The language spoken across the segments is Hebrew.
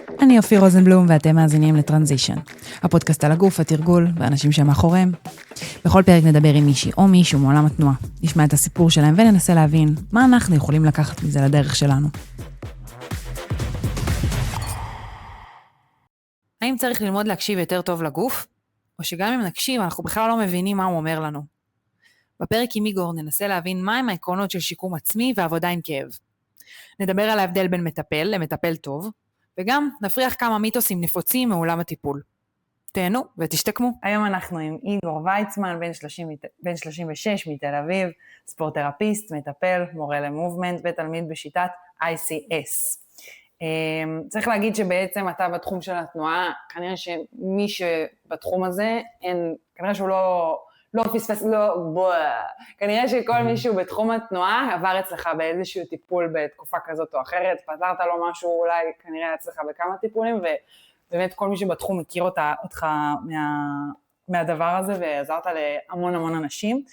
אני אופיר רוזנבלום ואתם מאזינים לטרנזישן, הפודקאסט על הגוף, התרגול ואנשים שמאחוריהם. בכל פרק נדבר עם מישהי או מישהו מעולם התנועה, נשמע את הסיפור שלהם וננסה להבין מה אנחנו יכולים לקחת מזה לדרך שלנו. האם צריך ללמוד להקשיב יותר טוב לגוף? או שגם אם נקשיב אנחנו בכלל לא מבינים מה הוא אומר לנו? בפרק עם איגור ננסה להבין מהם העקרונות של שיקום עצמי ועבודה עם כאב. נדבר על ההבדל בין מטפל למטפל טוב, וגם נפריח כמה מיתוסים נפוצים מעולם הטיפול. תהנו ותשתקמו. היום אנחנו עם איגור ויצמן, בן 36 מתל אביב, ספורטרפיסט, מטפל, מורה למובמנט ותלמיד בשיטת ICS. צריך להגיד שבעצם אתה בתחום של התנועה, כנראה שמי שבתחום הזה, כנראה שהוא לא פספס, כנראה שכל מישהו בתחום התנועה עבר אצלך באיזשהו טיפול בתקופה כזאת או אחרת, פתרת לו משהו אולי כנראה אצלך בכמה טיפולים, ובאמת כל מי שבתחום מכיר אותך מהדבר הזה, ועזרת להמון אנשים,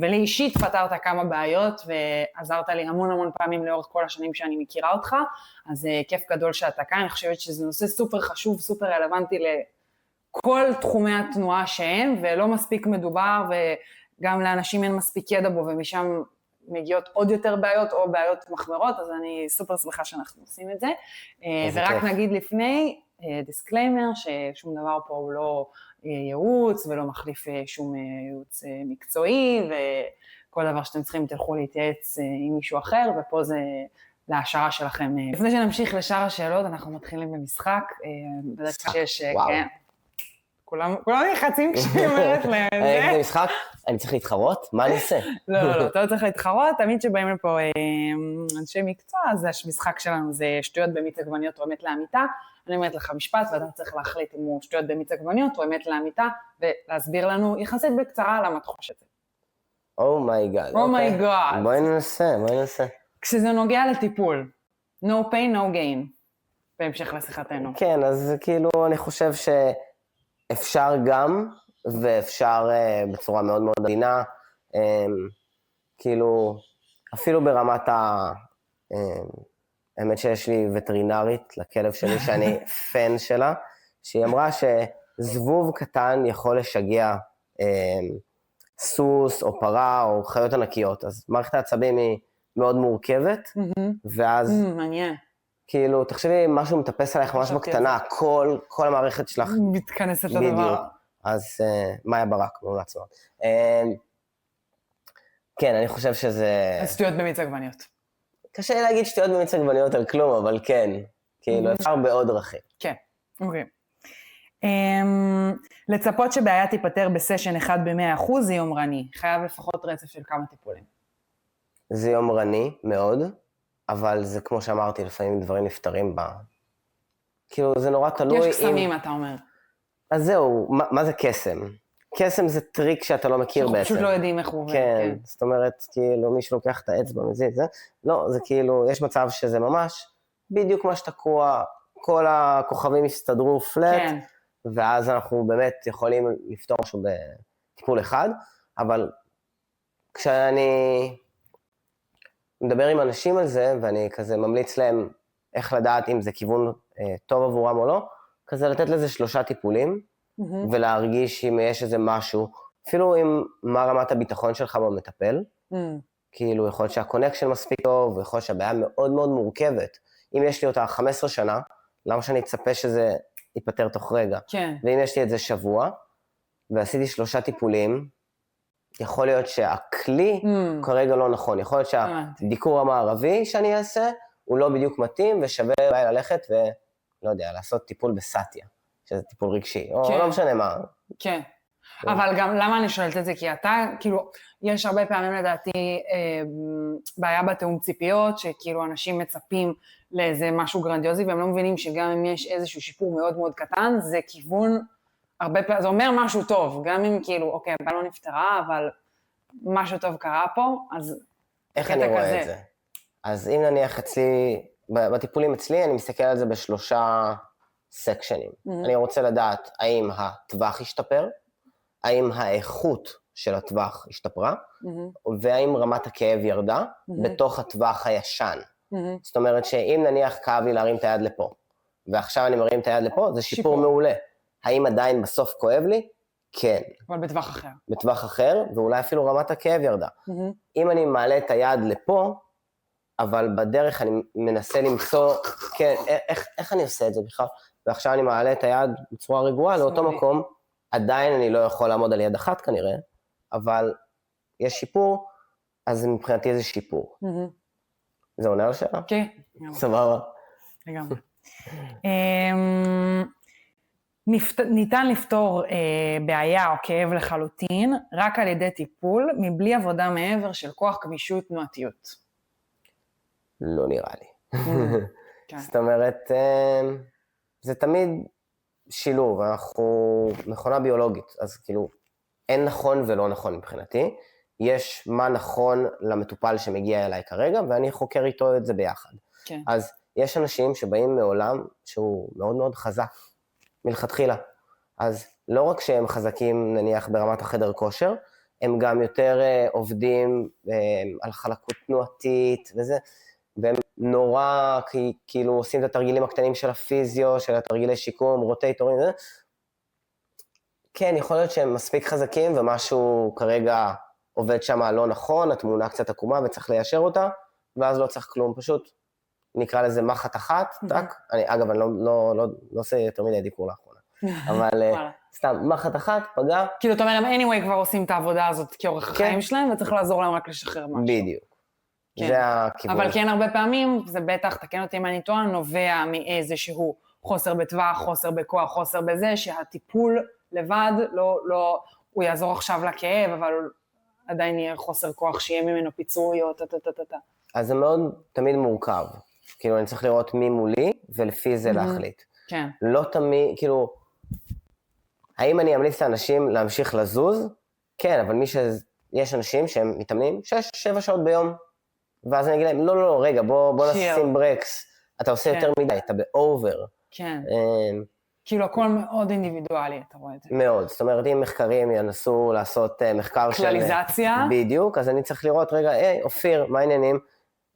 ולי אישית פתרת כמה בעיות, ועזרת לי המון פעמים לאורך כל השנים שאני מכירה אותך, אז כיף גדול שאתה כאן. אני חושבת שזה נושא סופר חשוב, סופר רלוונטי כל תחומי התנועה שהם, ולא מספיק מדובר, וגם לאנשים אין מספיק ידע בו, ומשם מגיעות עוד יותר בעיות, או בעיות מחמרות, אז אני סופר שמחה שאנחנו עושים את זה. ורק נגיד לפני, דיסקליימר, ששום דבר פה הוא לא ייעוץ, ולא מחליף שום ייעוץ מקצועי, וכל דבר שאתם צריכים תלכו להתייעץ עם מישהו אחר, ופה זה להשערה שלכם. לפני שנמשיך לשאר השאלות, אנחנו מתחילים במשחק, בדרך כלל שיש, כן. כולם נחצים כשאני אומרת להם. זה משחק? אני צריך להתחרות? מה אני עושה? לא, אתה לא צריך להתחרות. תמיד שבאים לפה אנשי מקצוע, אז המשחק שלנו זה שטויות במיץ עגבניות או אמת לאמיתה. אני אומרת לך משפט, ואתה צריך להחליט אם הוא שטויות במיץ עגבניות או אמת לאמיתה, ולהסביר לנו יחסית בקצרה למה אתה חושב את זה. אומייגאד. אומייגאד. בואי ננסה. כשזה נוגע לטיפול, no pain, no gain, בהמשך לשיחתנו. כן, אז כאילו אני חושב אפשר גם, ואפשר בצורה מאוד עדינה, כאילו, אפילו ברמת האמת שיש לי וטרינרית לכלב שלי, שאני פן שלה, שהיא אמרה שזבוב קטן יכול לשגע סוס או פרה או חיות ענקיות, אז מערכת העצבים היא מאוד מורכבת, ואז מעניין. כאילו, תחשבי, משהו מטפס עליך ממש בקטנה, כל המערכת שלך מתכנסת לדבר. אז מאיה ברק, מעולץ מאוד. כן, אני חושב שזה... אז שטויות במיץ עגבניות. קשה להגיד שטויות במיץ עגבניות על כלום, אבל כן, כאילו, אפשר בעוד דרכים. כן, אוקיי. לצפות שבעיה תיפטר בסשן אחד ב100% זה יומרני. חייב לפחות רצף של כמה טיפולים. זה יומרני מאוד. אבל זה כמו שאמרתי, לפעמים דברים נפטרים בה. כאילו, זה נורא תלוי... יש קסמים, אתה אומר. אז זהו, מה זה קסם? קסם זה טריק שאתה לא מכיר בעצם. פשוט לא יודעים איך הוא עובד. כן, זאת אומרת, כאילו, מי שלוקח את האצבע מזיז, זה... לא, זה כאילו, יש מצב שזה ממש בדיוק מה שתקוע, כל הכוכבים יסתדרו פלט, ואז אנחנו באמת יכולים לפתור משהו בטיפול אחד, אבל כשאני מדבר עם אנשים על זה, ואני כזה ממליץ להם איך לדעת אם זה כיוון טוב עבורם או לא, כזה לתת לזה 3 טיפולים, ולהרגיש אם יש איזה משהו, אפילו אם מה רמת הביטחון שלך במטפל, כאילו יכול להיות שהקונקשן מספיק טוב, ויכול להיות שהבעיה מאוד מורכבת. אם יש לי אותה 15 שנה, למה שאני אצפה שזה ייפטר תוך רגע? כן. ואם יש לי את זה שבוע, ועשיתי 3 טיפולים, יכול להיות שהכלי כרגע לא נכון, יכול להיות שהדיקור המערבי שאני אעשה, הוא לא בדיוק מתאים, ושווה אולי ללכת ולא יודע, לעשות טיפול בסטיה, שזה טיפול רגשי, או לא משנה מה. כן, אבל גם למה אני שואלת את זה? כי אתה, כאילו, יש הרבה פעמים לדעתי בעיה בתאום ציפיות, שכאילו אנשים מצפים לאיזה משהו גרנדיוזי, והם לא מבינים שגם אם יש איזשהו שיפור מאוד קטן, זה כיוון הרבה פעמים, זה אומר משהו טוב, גם אם כאילו, אוקיי, הבעיה לא נפטרה, אבל משהו טוב קרה פה, אז איך אני רואה את זה? אז אם נניח אצלי, בטיפולים אצלי, אני מסתכל על זה ב3 סקשנים. אני רוצה לדעת האם הטווח השתפר, האם האיכות של הטווח השתפרה, והאם רמת הכאב ירדה בתוך הטווח הישן. זאת אומרת שאם נניח כאב לי להרים את היד לפה, ועכשיו אני מרים את היד לפה, זה שיפור מעולה. האם עדיין בסוף כואב לי? כן. אבל בטווח אחר. בטווח אחר, ואולי אפילו רמת הכאב ירדה. אם אני מעלה את היד לפה, אבל בדרך אני מנסה למצוא, כן, איך אני עושה את זה בכלל? ועכשיו אני מעלה את היד בצורה רגועה לאותו מקום, עדיין אני לא יכול לעמוד על יד אחת כנראה, אבל יש שיפור, אז מבחינתי זה שיפור. זה עונה על השאלה? כן. סבבה. לגמרי. ניתן לפתור בעיה או כאב לחלוטין, רק על ידי טיפול, מבלי עבודה מעבר של כוח, גמישות, תנועתיות. לא נראה לי. זאת אומרת, זה תמיד שילוב, אנחנו מכונה ביולוגית, אז כאילו, אין נכון ולא נכון מבחינתי, יש מה נכון למטופל שמגיע אליי כרגע, ואני חוקר איתו את זה ביחד. כן. אז יש אנשים שבאים מעולם שהוא מאוד מאוד חזק, מלכתחילה. אז לא רק שהם חזקים, נניח, ברמת החדר כושר, הם גם יותר עובדים על חלקות תנועתית וזה, והם נורא כאילו עושים את התרגילים הקטנים של הפיזיו, של התרגילי שיקום, רוטייטורים, וזה. כן, יכול להיות שהם מספיק חזקים, ומשהו כרגע עובד שם לא נכון, התמונה קצת עקומה וצריך ליישר אותה, ואז לא צריך כלום, פשוט נקרא לזה מחט אחת, טק, אגב, אני לא עושה יותר מדי דיקור לאחרונה, אבל סתם, מחט אחת, פגע. כאילו, אתה אומר, הם anyway כבר עושים את העבודה הזאת כאורך החיים שלהם, וצריך לעזור להם רק לשחרר משהו. בדיוק. זה הכיוון. אבל כן, הרבה פעמים, זה בטח, תקן אותי אם אני טועה, נובע מאיזשהו חוסר בטווח, חוסר בכוח, חוסר בזה, שהטיפול לבד, לא, הוא יעזור עכשיו לכאב, אבל עדיין יהיה חוסר כוח שיהיה ממנו פיצוי או טה. אז זה מאוד תמיד מורכב. כאילו, אני צריך לראות מי מולי, ולפי זה להחליט. כן. לא תמיד, כאילו, האם אני אמליץ לאנשים להמשיך לזוז? כן, אבל יש אנשים שהם מתאמנים 6-7 שעות ביום, ואז אני אגיד להם, לא, רגע, בוא נשים ברקס, אתה עושה יותר מדי, אתה באובר. כן. כאילו, הכל מאוד אינדיבידואלי, אתה רואה את זה. מאוד, זאת אומרת, אם מחקרים ינסו לעשות מחקר של... קלליזציה. בדיוק, אז אני צריך לראות, רגע, אופיר, מה העניינים?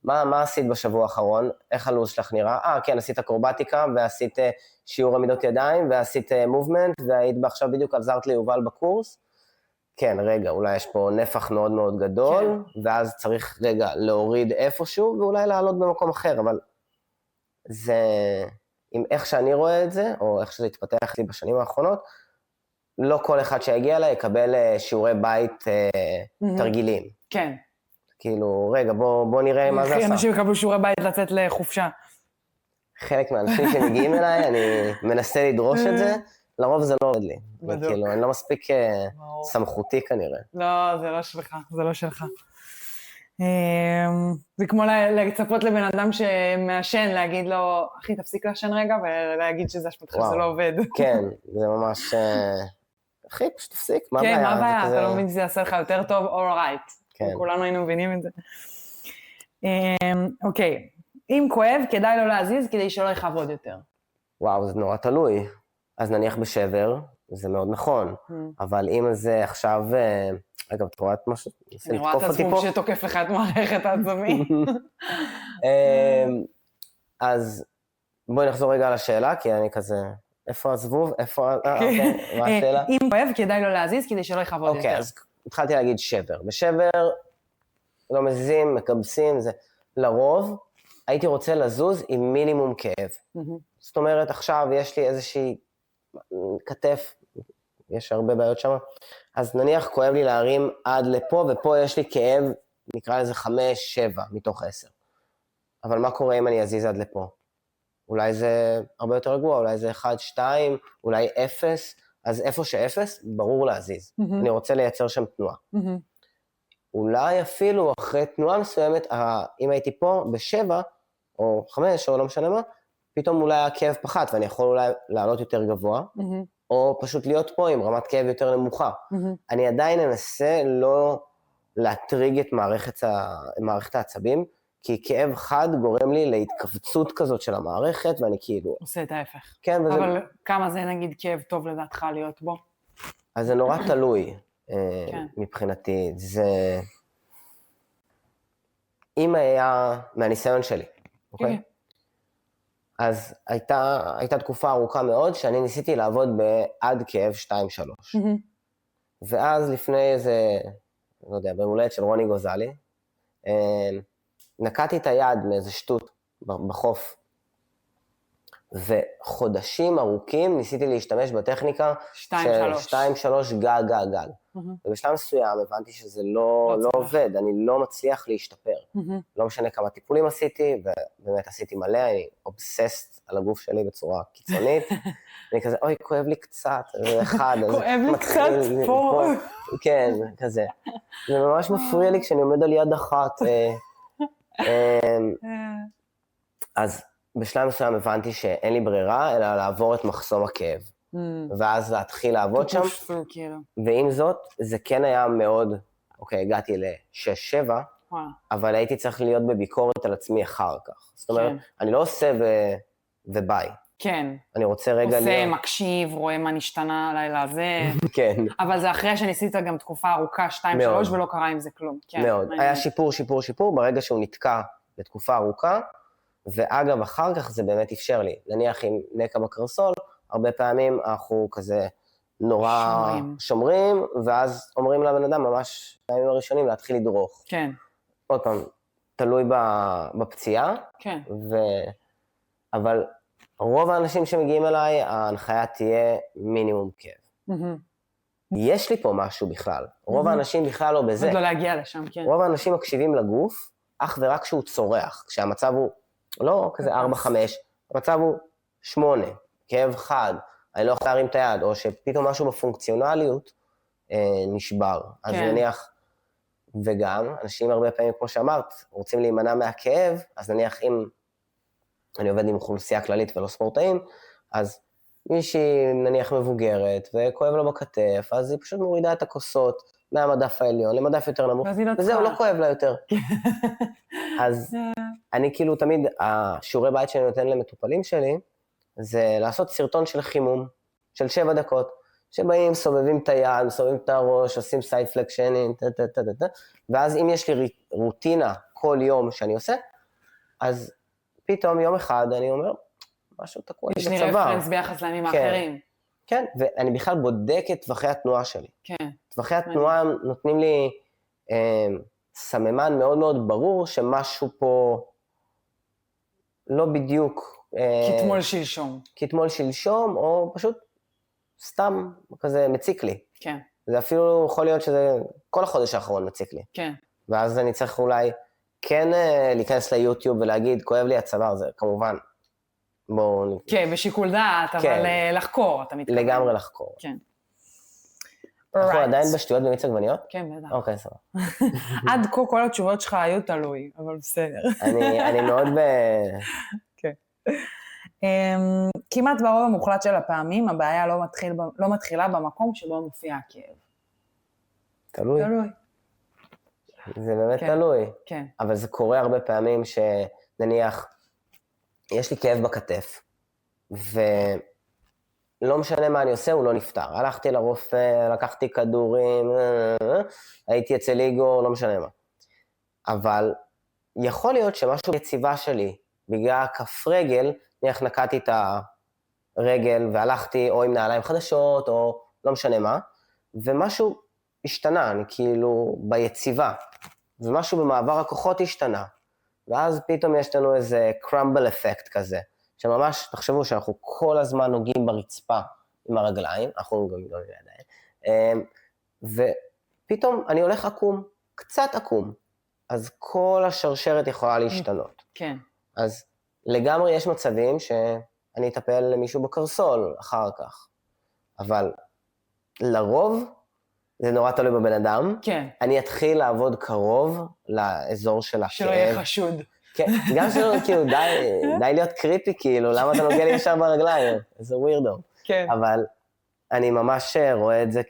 מה עשית בשבוע האחרון? איך הלו"ז שלך נראה? כן, עשית אקרובטיקה, ועשית שיעור עמידות ידיים, ועשית מובמנט, והיית עכשיו בדיוק עזרת ליובל בקורס. כן, רגע, אולי יש פה נפח מאוד מאוד גדול, ואז צריך רגע להוריד איפשהו, ואולי לעלות במקום אחר, אבל זה, עם איך שאני רואה את זה, או איך שזה התפתח לי בשנים האחרונות, לא כל אחד שיגיע אליי יקבל שיעורי בית תרגילים. כן. כאילו, רגע, בוא נראה מה זה עשה. אנשים יקבלו שיעורי בית לצאת לחופשה. חלק מהאנשים שמגיעים אליי, אני מנסה לדרוש את זה, לרוב זה לא עובד לי. וכאילו, אני לא מספיק סמכותי כנראה. לא, זה לא שלך, זה לא שלך. זה כמו לצפות לבן אדם שמעשן, להגיד לו, אחי, תפסיק לעשן רגע, ולהגיד שזה השפתך, זה לא עובד. כן, זה ממש... אחי, פשוט תפסיק, מה הבעיה? כן, מה הבעיה? אתה לא מבין שזה יעשה לך יותר טוב, all right. כולנו היינו מבינים את זה. אוקיי, אם כואב, כדאי לא להזיז, כדי שלא יכבוד יותר. וואו, זה נורא תלוי. אז נניח בשבר, זה מאוד נכון, אבל אם זה עכשיו... רגע, את רואה את משהו? אני רואה את הזבוב שתוקף לך את מערכת העצבים. אז בואי נחזור רגע על השאלה, כי אני כזה... איפה הזבוב? איפה... מה השאלה? אם כואב, כדאי לא להזיז, כדי שלא יכבוד יותר. אוקיי, אז התחלתי להגיד שבר. בשבר לא מזיזים, מקבסים, זה... לרוב, הייתי רוצה לזוז עם מינימום כאב. זאת אומרת, עכשיו יש לי איזושהי כתף, יש הרבה בעיות שם, אז נניח כואב לי להרים עד לפה, ופה יש לי כאב, נקרא לזה 5-7 מתוך 10. אבל מה קורה אם אני אזיז עד לפה? אולי זה הרבה יותר רגוע, אולי זה 1-2, אולי 0, אז איפה ש0, ברור להזיז. אני רוצה לייצר שם תנועה. אולי אפילו אחרי תנועה מסוימת, אם הייתי פה ב7, או 5, או לא משנה מה, פתאום אולי הכאב פחת, ואני יכול אולי לעלות יותר גבוה, או פשוט להיות פה עם רמת כאב יותר נמוכה. אני עדיין אנסה לא להטריג את מערכת העצבים, כי כאב חד גורם לי להתכווצות כזאת של המערכת, ואני כאילו... עושה את ההפך. כן, וזה... אבל כמה זה נגיד כאב טוב לדעתך להיות בו? אז זה נורא תלוי מבחינתי. זה... אם היה מהניסיון שלי, אוקיי? אז הייתה תקופה ארוכה מאוד שאני ניסיתי לעבוד בעד כאב 2-3. ואז לפני איזה, לא יודע, במולדת של רוני גוזלי, נקעתי את היד מאיזה שטות בחוף, וחודשים ארוכים ניסיתי להשתמש בטכניקה 2-3 גג. ובשלב מסוים הבנתי שזה לא עובד, אני לא מצליח להשתפר. לא משנה כמה טיפולים עשיתי, ובאמת עשיתי מלא, אני אובססט על הגוף שלי בצורה קיצונית. אני כזה, אוי, כואב לי קצת, זה אחד. כואב לי קצת פה. כן, כזה. זה ממש מפריע לי כשאני עומד על יד אחת. אז בשלב מסוים הבנתי שאין לי ברירה, אלא לעבור את מחסום הכאב. ואז להתחיל לעבוד שם. ועם זאת, זה כן היה מאוד, אוקיי, הגעתי ל-6-7, אבל הייתי צריך להיות בביקורת על עצמי אחר כך. זאת אומרת, אני לא עושה וביי. כן. אני רוצה רגע עושה, מקשיב, רואה מה נשתנה הלילה הזה. כן. אבל זה אחרי שניסית גם תקופה ארוכה 2-3 ולא קרה עם זה כלום. מאוד. היה שיפור, ברגע שהוא נתקע לתקופה ארוכה, ואגב, אחר כך זה באמת אפשר לי. נניח עם נקע בקרסול, הרבה פעמים אנחנו כזה נורא שומרים, ואז אומרים לבן אדם ממש בימים הראשונים להתחיל לדרוך. כן. עוד פעם, תלוי בפציעה. כן. אבל רוב האנשים שמגיעים אליי, ההנחיה תהיה מינימום כאב. יש לי פה משהו בכלל. רוב האנשים בכלל לא בזה. עוד לא להגיע לשם, כן. רוב האנשים מקשיבים לגוף, אך ורק כשהוא צורח, כשהמצב הוא לא כזה 4-5, המצב הוא 8, כאב חד, אני לא יכול להרים את היד, או שפתאום משהו בפונקציונליות נשבר. אז נניח, וגם, אנשים הרבה פעמים, כמו שאמרת, רוצים להימנע מהכאב, אז נניח אם אני עובד עם אוכלוסייה כללית ולא ספורטאים, אז מישהי נניח מבוגרת, וכואב לו בכתף, אז היא פשוט מורידה את הכוסות מהמדף העליון למדף יותר נמוך, וזהו, לא כואב לה יותר. אז אני כאילו תמיד, השיעורי בית שאני נותן למטופלים שלי, זה לעשות סרטון של חימום, של 7 דקות, שבאים, סובבים את היד, סובבים את הראש, עושים סייד פלקשנים, ואז אם יש לי רוטינה כל יום שאני עושה, אז פתאום יום אחד אני אומר, משהו תקוע לי בצבא. יש לי רפרנס ביחס לימים האחרים. כן, ואני בכלל בודק את טווחי התנועה שלי. כן. טווחי התנועה נותנים לי סממן מאוד מאוד ברור שמשהו פה לא בדיוק... כתמול שלשום, או פשוט סתם כזה מציק לי. כן. זה אפילו יכול להיות שזה כל החודש האחרון מציק לי. כן. ואז אני צריך אולי כן להיכנס ליוטיוב ולהגיד, כואב לי הצוואר, זה כמובן. בואו... כן, בשיקול דעת, אבל לחקור, אתה מתכוון. לגמרי לחקור. כן. אנחנו עדיין בשטויות במיץ עגבניות? כן, בטח. אוקיי, סבבה. עד כה כל התשובות שלך היו תלוי, אבל בסדר. אני מאוד כן. כמעט ברוב המוחלט של הפעמים, הבעיה לא מתחילה במקום שבו מופיע הכאב. תלוי. תלוי. זה באמת תלוי. כן. אבל זה קורה הרבה פעמים שנניח, יש לי כאב בכתף, ולא משנה מה אני עושה, הוא לא נפטר. הלכתי לרופא, לקחתי כדורים, הייתי אצל איגור, לא משנה מה. אבל יכול להיות שמשהו ביציבה שלי, בגלל כף רגל, נניח נקעתי את הרגל והלכתי או עם נעליים חדשות, או לא משנה מה, ומשהו השתנה, אני כאילו ביציבה, ומשהו במעבר הכוחות השתנה. ואז פתאום יש לנו איזה קרמבל אפקט כזה, שממש, תחשבו שאנחנו כל הזמן נוגעים ברצפה עם הרגליים, אנחנו גם לא יודעים, ופתאום אני הולך עקום, קצת עקום, אז כל השרשרת יכולה להשתנות. כן. אז לגמרי יש מצבים שאני אטפל למישהו בקרסול אחר כך, אבל לרוב זה נורא תלוי בבן אדם. כן. אני אתחיל לעבוד קרוב לאזור של הכאב. שלא יהיה חשוד. כן, גם שלא, כאילו, די להיות קריפי, כאילו, למה אתה נוגע לי ישר ברגליים? איזה ווירדו. כן. אבל אני ממש רואה את זה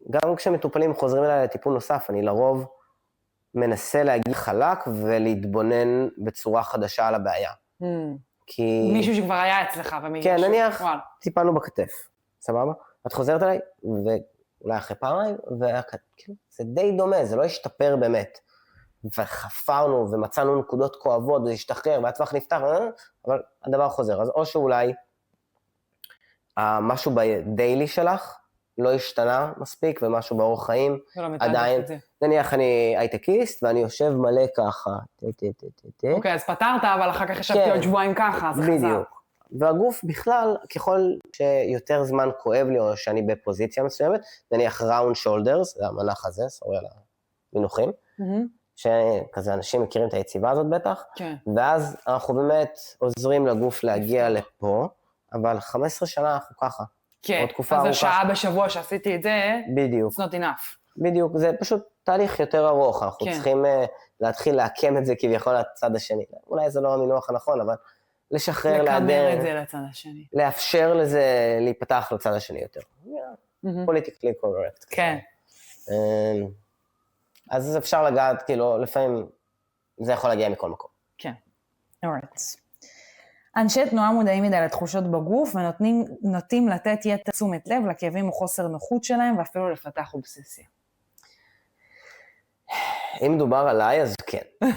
גם כשמטופלים חוזרים אליי לטיפול נוסף, אני לרוב מנסה להגיד חלק ולהתבונן בצורה חדשה על הבעיה. כי... מישהו שכבר היה אצלך ומגיע כן, נניח, טיפלנו בכתף, סבבה? את חוזרת אליי, ואולי אחרי פעמיים, זה די דומה, זה לא ישתפר באמת. וחפרנו ומצאנו נקודות כואבות, וזה השתחרר, והטווח נפתח, אבל הדבר חוזר. אז או שאולי משהו בדיילי שלך לא השתנה מספיק, ומשהו באורח חיים עדיין, נניח אני הייטקיסט, ואני יושב מלא ככה, אוקיי, אז פתרת, אבל אחר כך ישבתי עוד שבועיים ככה, זה חזר. בדיוק. והגוף בכלל, ככל שיותר זמן כואב לי, או שאני בפוזיציה מסוימת, נניח ראונד שולדרס, זה המנח הזה, סורי על המינוחים, שכזה אנשים מכירים את היציבה הזאת בטח, ואז אנחנו באמת עוזרים לגוף להגיע לפה, אבל 15 שנה אנחנו ככה. כן, אז השעה בשבוע שעשיתי את זה, בדיוק. it's not enough. בדיוק, זה פשוט תהליך יותר ארוך, אנחנו צריכים להתחיל להקם את זה כביכול לצד השני. אולי זה לא המינוח הנכון, אבל לשחרר, לקמר את זה לצד השני. לאפשר לזה להיפתח לצד השני יותר. פוליטיקלי קורקט. כן. אז אפשר לגעת, כאילו, לפעמים זה יכול להגיע מכל מקום. כן. alright. אנשי תנועה מודעים מדי לתחושות בגוף, ונוטים לתת יתר תשומת לב לכאבים או חוסר נוחות שלהם, ואפילו לפתח אובססיה. אם מדובר עליי, אז כן.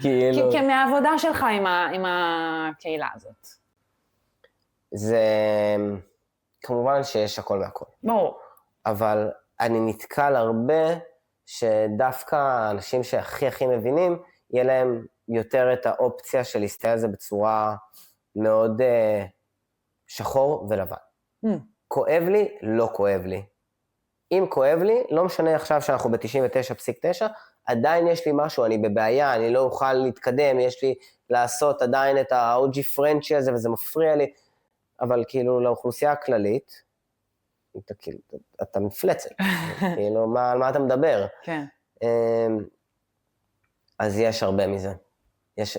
כי מהעבודה שלך עם הקהילה הזאת. זה, כמובן שיש הכל מהכל. ברור. אבל אני נתקל הרבה שדווקא האנשים שהכי הכי מבינים, יהיה להם יותר את האופציה של להסתכל על זה בצורה מאוד שחור ולבן. כואב לי, לא כואב לי. אם כואב לי, לא משנה עכשיו שאנחנו ב-99.9, עדיין יש לי משהו, אני בבעיה, אני לא אוכל להתקדם, יש לי לעשות עדיין את ה-OG פרנצ'י הזה, וזה מפריע לי, אבל כאילו לאוכלוסייה הכללית, אתה מפלצת, כאילו, על מה אתה מדבר? כן. אז יש הרבה מזה.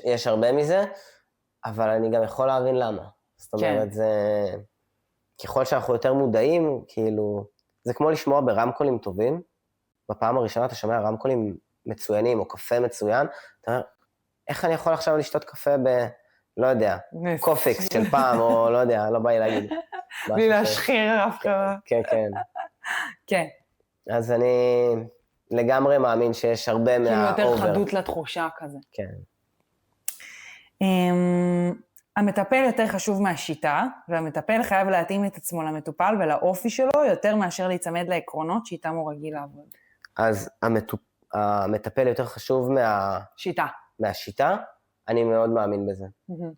יש הרבה מזה, אבל אני גם יכול להבין למה. זאת אומרת, זה... ככל שאנחנו יותר מודעים, כאילו... זה כמו לשמוע ברמקולים טובים. בפעם הראשונה אתה שומע רמקולים מצוינים, או קפה מצוין, אתה אומר, איך אני יכול עכשיו לשתות קפה לא יודע, קופיקס של פעם, או לא יודע, לא בא לי להגיד. בלי להשחיר אף כמה. כן, כן. כן. אז אני לגמרי מאמין שיש הרבה מהאובר. כאילו יותר חדות לתחושה כזה. כן. המטפל יותר חשוב מהשיטה, והמטפל חייב להתאים את עצמו למטופל ולאופי שלו, יותר מאשר להיצמד לעקרונות שאיתם הוא רגיל לעבוד. אז המטפל יותר חשוב שיטה. מהשיטה, אני מאוד מאמין בזה.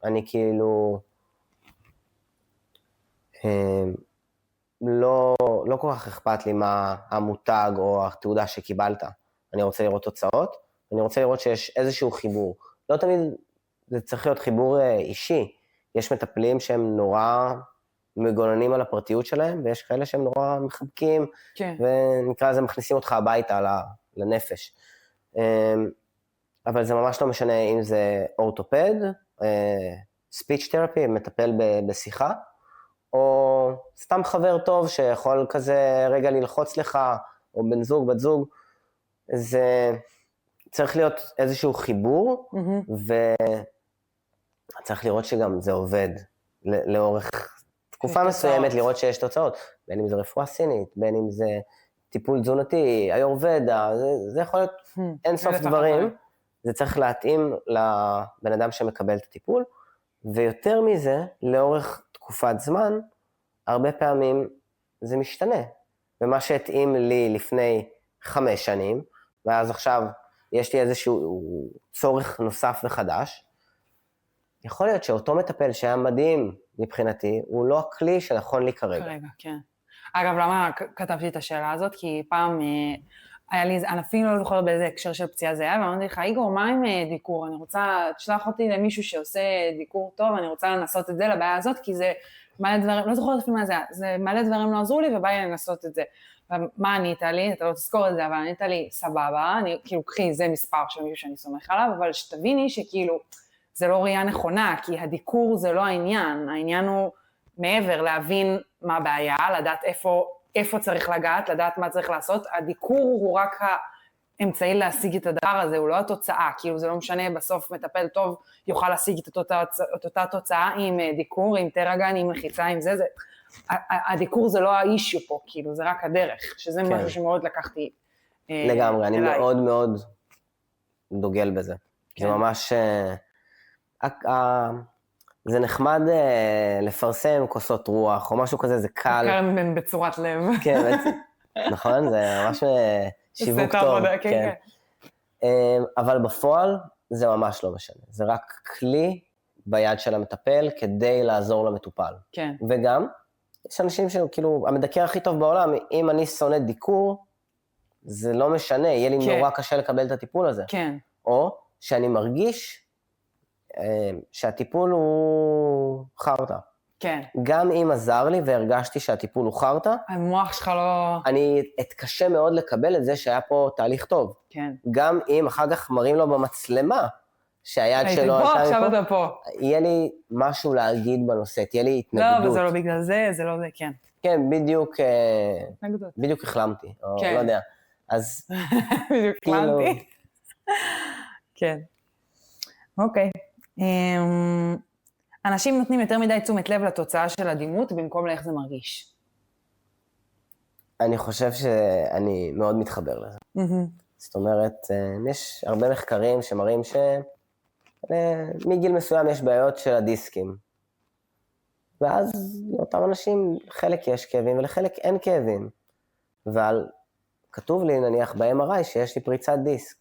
אני כאילו לא כל כך אכפת לי מה המותג או התעודה שקיבלת. אני רוצה לראות תוצאות, אני רוצה לראות שיש איזשהו חיבור. לא תמיד זה צריך להיות חיבור אישי. יש מטפלים שהם נורא מגוננים על הפרטיות שלהם, ויש כאלה שהם נורא מחבקים, כן. ונקרא לזה מכניסים אותך הביתה לנפש. אבל זה ממש לא משנה אם זה אורתופד, ספיץ' תרפי, מטפל בשיחה, או סתם חבר טוב שיכול כזה רגע ללחוץ לך, או בן זוג, בת זוג, זה צריך להיות איזשהו חיבור, וצריך לראות שגם זה עובד לאורך תקופה מסוימת, לראות שיש תוצאות, בין אם זה רפואה סינית, בין אם זה טיפול תזונתי, איורבדה, זה יכול להיות אינסוף דברים, זה צריך להתאים לבן אדם שמקבל את הטיפול, ויותר מזה, לאורך תקופת זמן, הרבה פעמים זה משתנה. ומה שהתאים לי לפני 5 שנים, ואז עכשיו יש לי איזשהו צורך נוסף וחדש, יכול להיות שאותו מטפל שהיה מדהים מבחינתי, הוא לא הכלי שנכון לי כרגע. כרגע, כן. אגב, למה כתבתי את השאלה הזאת? כי פעם היה לי, אני אפילו לא זוכרת באיזה הקשר של פציעה זה היה, ואמרתי לך, איגור, מה עם דיקור? אני רוצה, תשלח אותי למישהו שעושה דיקור טוב, אני רוצה לנסות את זה לבעיה הזאת, כי זה מלא דברים, לא זוכרת אפילו מה זה היה, זה מלא דברים לא עזרו לי, ובא לי לנסות את זה. ומה ענית לי? אתה לא תזכור את זה, אבל ענית לי, סבבה, אני כאילו, קחי, זה מספר של מישהו שאני סומך עליו, אבל שתביני שכאילו, זה לא ראייה נכונה, כי הדיקור זה לא העניין, העניין הוא מעבר להבין מה הבעיה, לדעת איפה צריך לגעת, לדעת מה צריך לעשות, הדיקור הוא רק האמצעי להשיג את הדבר הזה, הוא לא התוצאה, כאילו זה לא משנה, בסוף מטפל טוב יוכל להשיג את אותה תוצאה עם דיקור, עם טרגן, עם מחיצה, עם זה, הדיקור זה לא האישיו פה, כאילו זה רק הדרך, שזה משהו שמאוד לקחתי לגמרי, אני מאוד מאוד דוגל בזה. כן. זה ממש... זה נחמד לפרסם כוסות רוח, או משהו כזה, זה קל. קרמן בצורת לב. כן, בעצם. נכון? זה ממש שיווק טוב. כן. אבל בפועל זה ממש לא משנה. זה רק כלי ביד של המטפל כדי לעזור למטופל. כן. וגם, יש אנשים שכאילו, המדקר הכי טוב בעולם, אם אני שונא דיקור, זה לא משנה, יהיה לי נורא קשה לקבל את הטיפול הזה. כן. או שאני מרגיש שהטיפול הוא חרטה. כן. גם אם עזר לי והרגשתי שהטיפול הוא חרטה, המוח שלך לא... אני אתקשה מאוד לקבל את זה שהיה פה תהליך טוב. כן. גם אם אחר כך מראים לו במצלמה, שהיד שלו... הייתי פה, עכשיו אתה פה. יהיה לי משהו להגיד בנושא, תהיה לי התנגדות. לא, אבל זה לא בגלל זה, זה לא זה, כן. כן, בדיוק... התנגדות. בדיוק החלמתי, או כן. לא יודע. אז... בדיוק החלמתי. כן. אוקיי. אנשים נותנים יותר מדי תשומת לב לתוצאה של הדימות, במקום לאיך זה מרגיש. אני חושב שאני מאוד מתחבר לזה. זאת אומרת, יש הרבה מחקרים שמראים שמגיל מסוים יש בעיות של הדיסקים. ואז לאותם אנשים, חלק יש כאבים ולחלק אין כאבים. כתוב לי, נניח, ב-MRI שיש לי פריצת דיסק.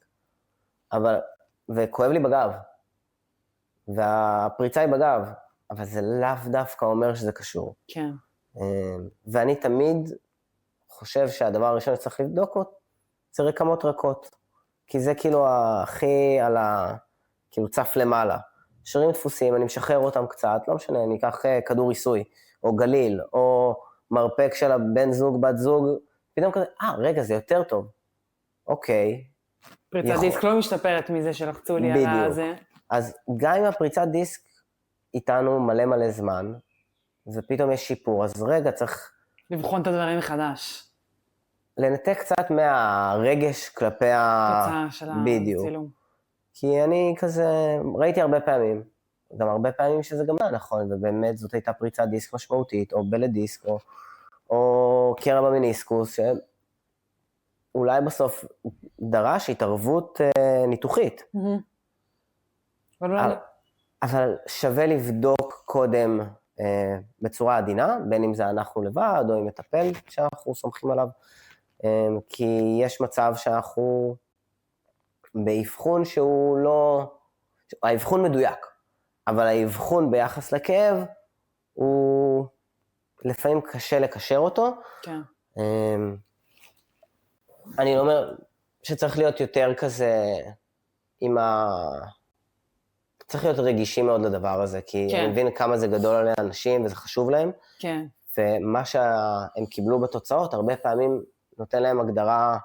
וכואב לי בגב. והפריצה היא בגב. אבל זה לאו דווקא אומר שזה קשור. כן. ואני תמיד חושב שהדבר הראשון שצריך לבדוק זה רקמות רכות. כי זה כאילו הכי כאילו צף למעלה. שרירים דפוסים, אני משחרר אותם קצת, לא משנה, אני אקח כדור עיסוי, או גליל, או מרפק של הבן זוג, בת זוג, פתאום כזה, רגע, זה יותר טוב. אוקיי. פריצת דיסק לא משתפרת מזה שלחצו לי על הזה. אז גם אם הפריצת דיסק איתנו מלא זמן, ופתאום יש שיפור, אז רגע, צריך... לבחון את הדברים מחדש. לנתק קצת מהרגש כלפי תוצאה של הצילום. כי אני כזה, ראיתי הרבה פעמים, גם הרבה פעמים שזה גם לא נכון, ובאמת זאת הייתה פריצת דיסק משמעותית, או בלט דיסק, או קרע במיניסקוס, שאולי בסוף דרש התערבות ניתוחית. אבל שווה לבדוק קודם בצורה עדינה, בין אם זה אנחנו לבד, או עם מטפל שאנחנו סומכים עליו, כי יש מצב שאנחנו באבחון שהוא לא... האבחון מדויק, אבל האבחון ביחס לכאב הוא לפעמים קשה לקשר אותו. כן. אני אומר שצריך להיות יותר כזה צריך להיות רגישים מאוד לדבר הזה, כי כן. אני מבין כמה זה גדול על האנשים וזה חשוב להם. כן. ומה שהם קיבלו בתוצאות, הרבה פעמים נותן להם הגדרה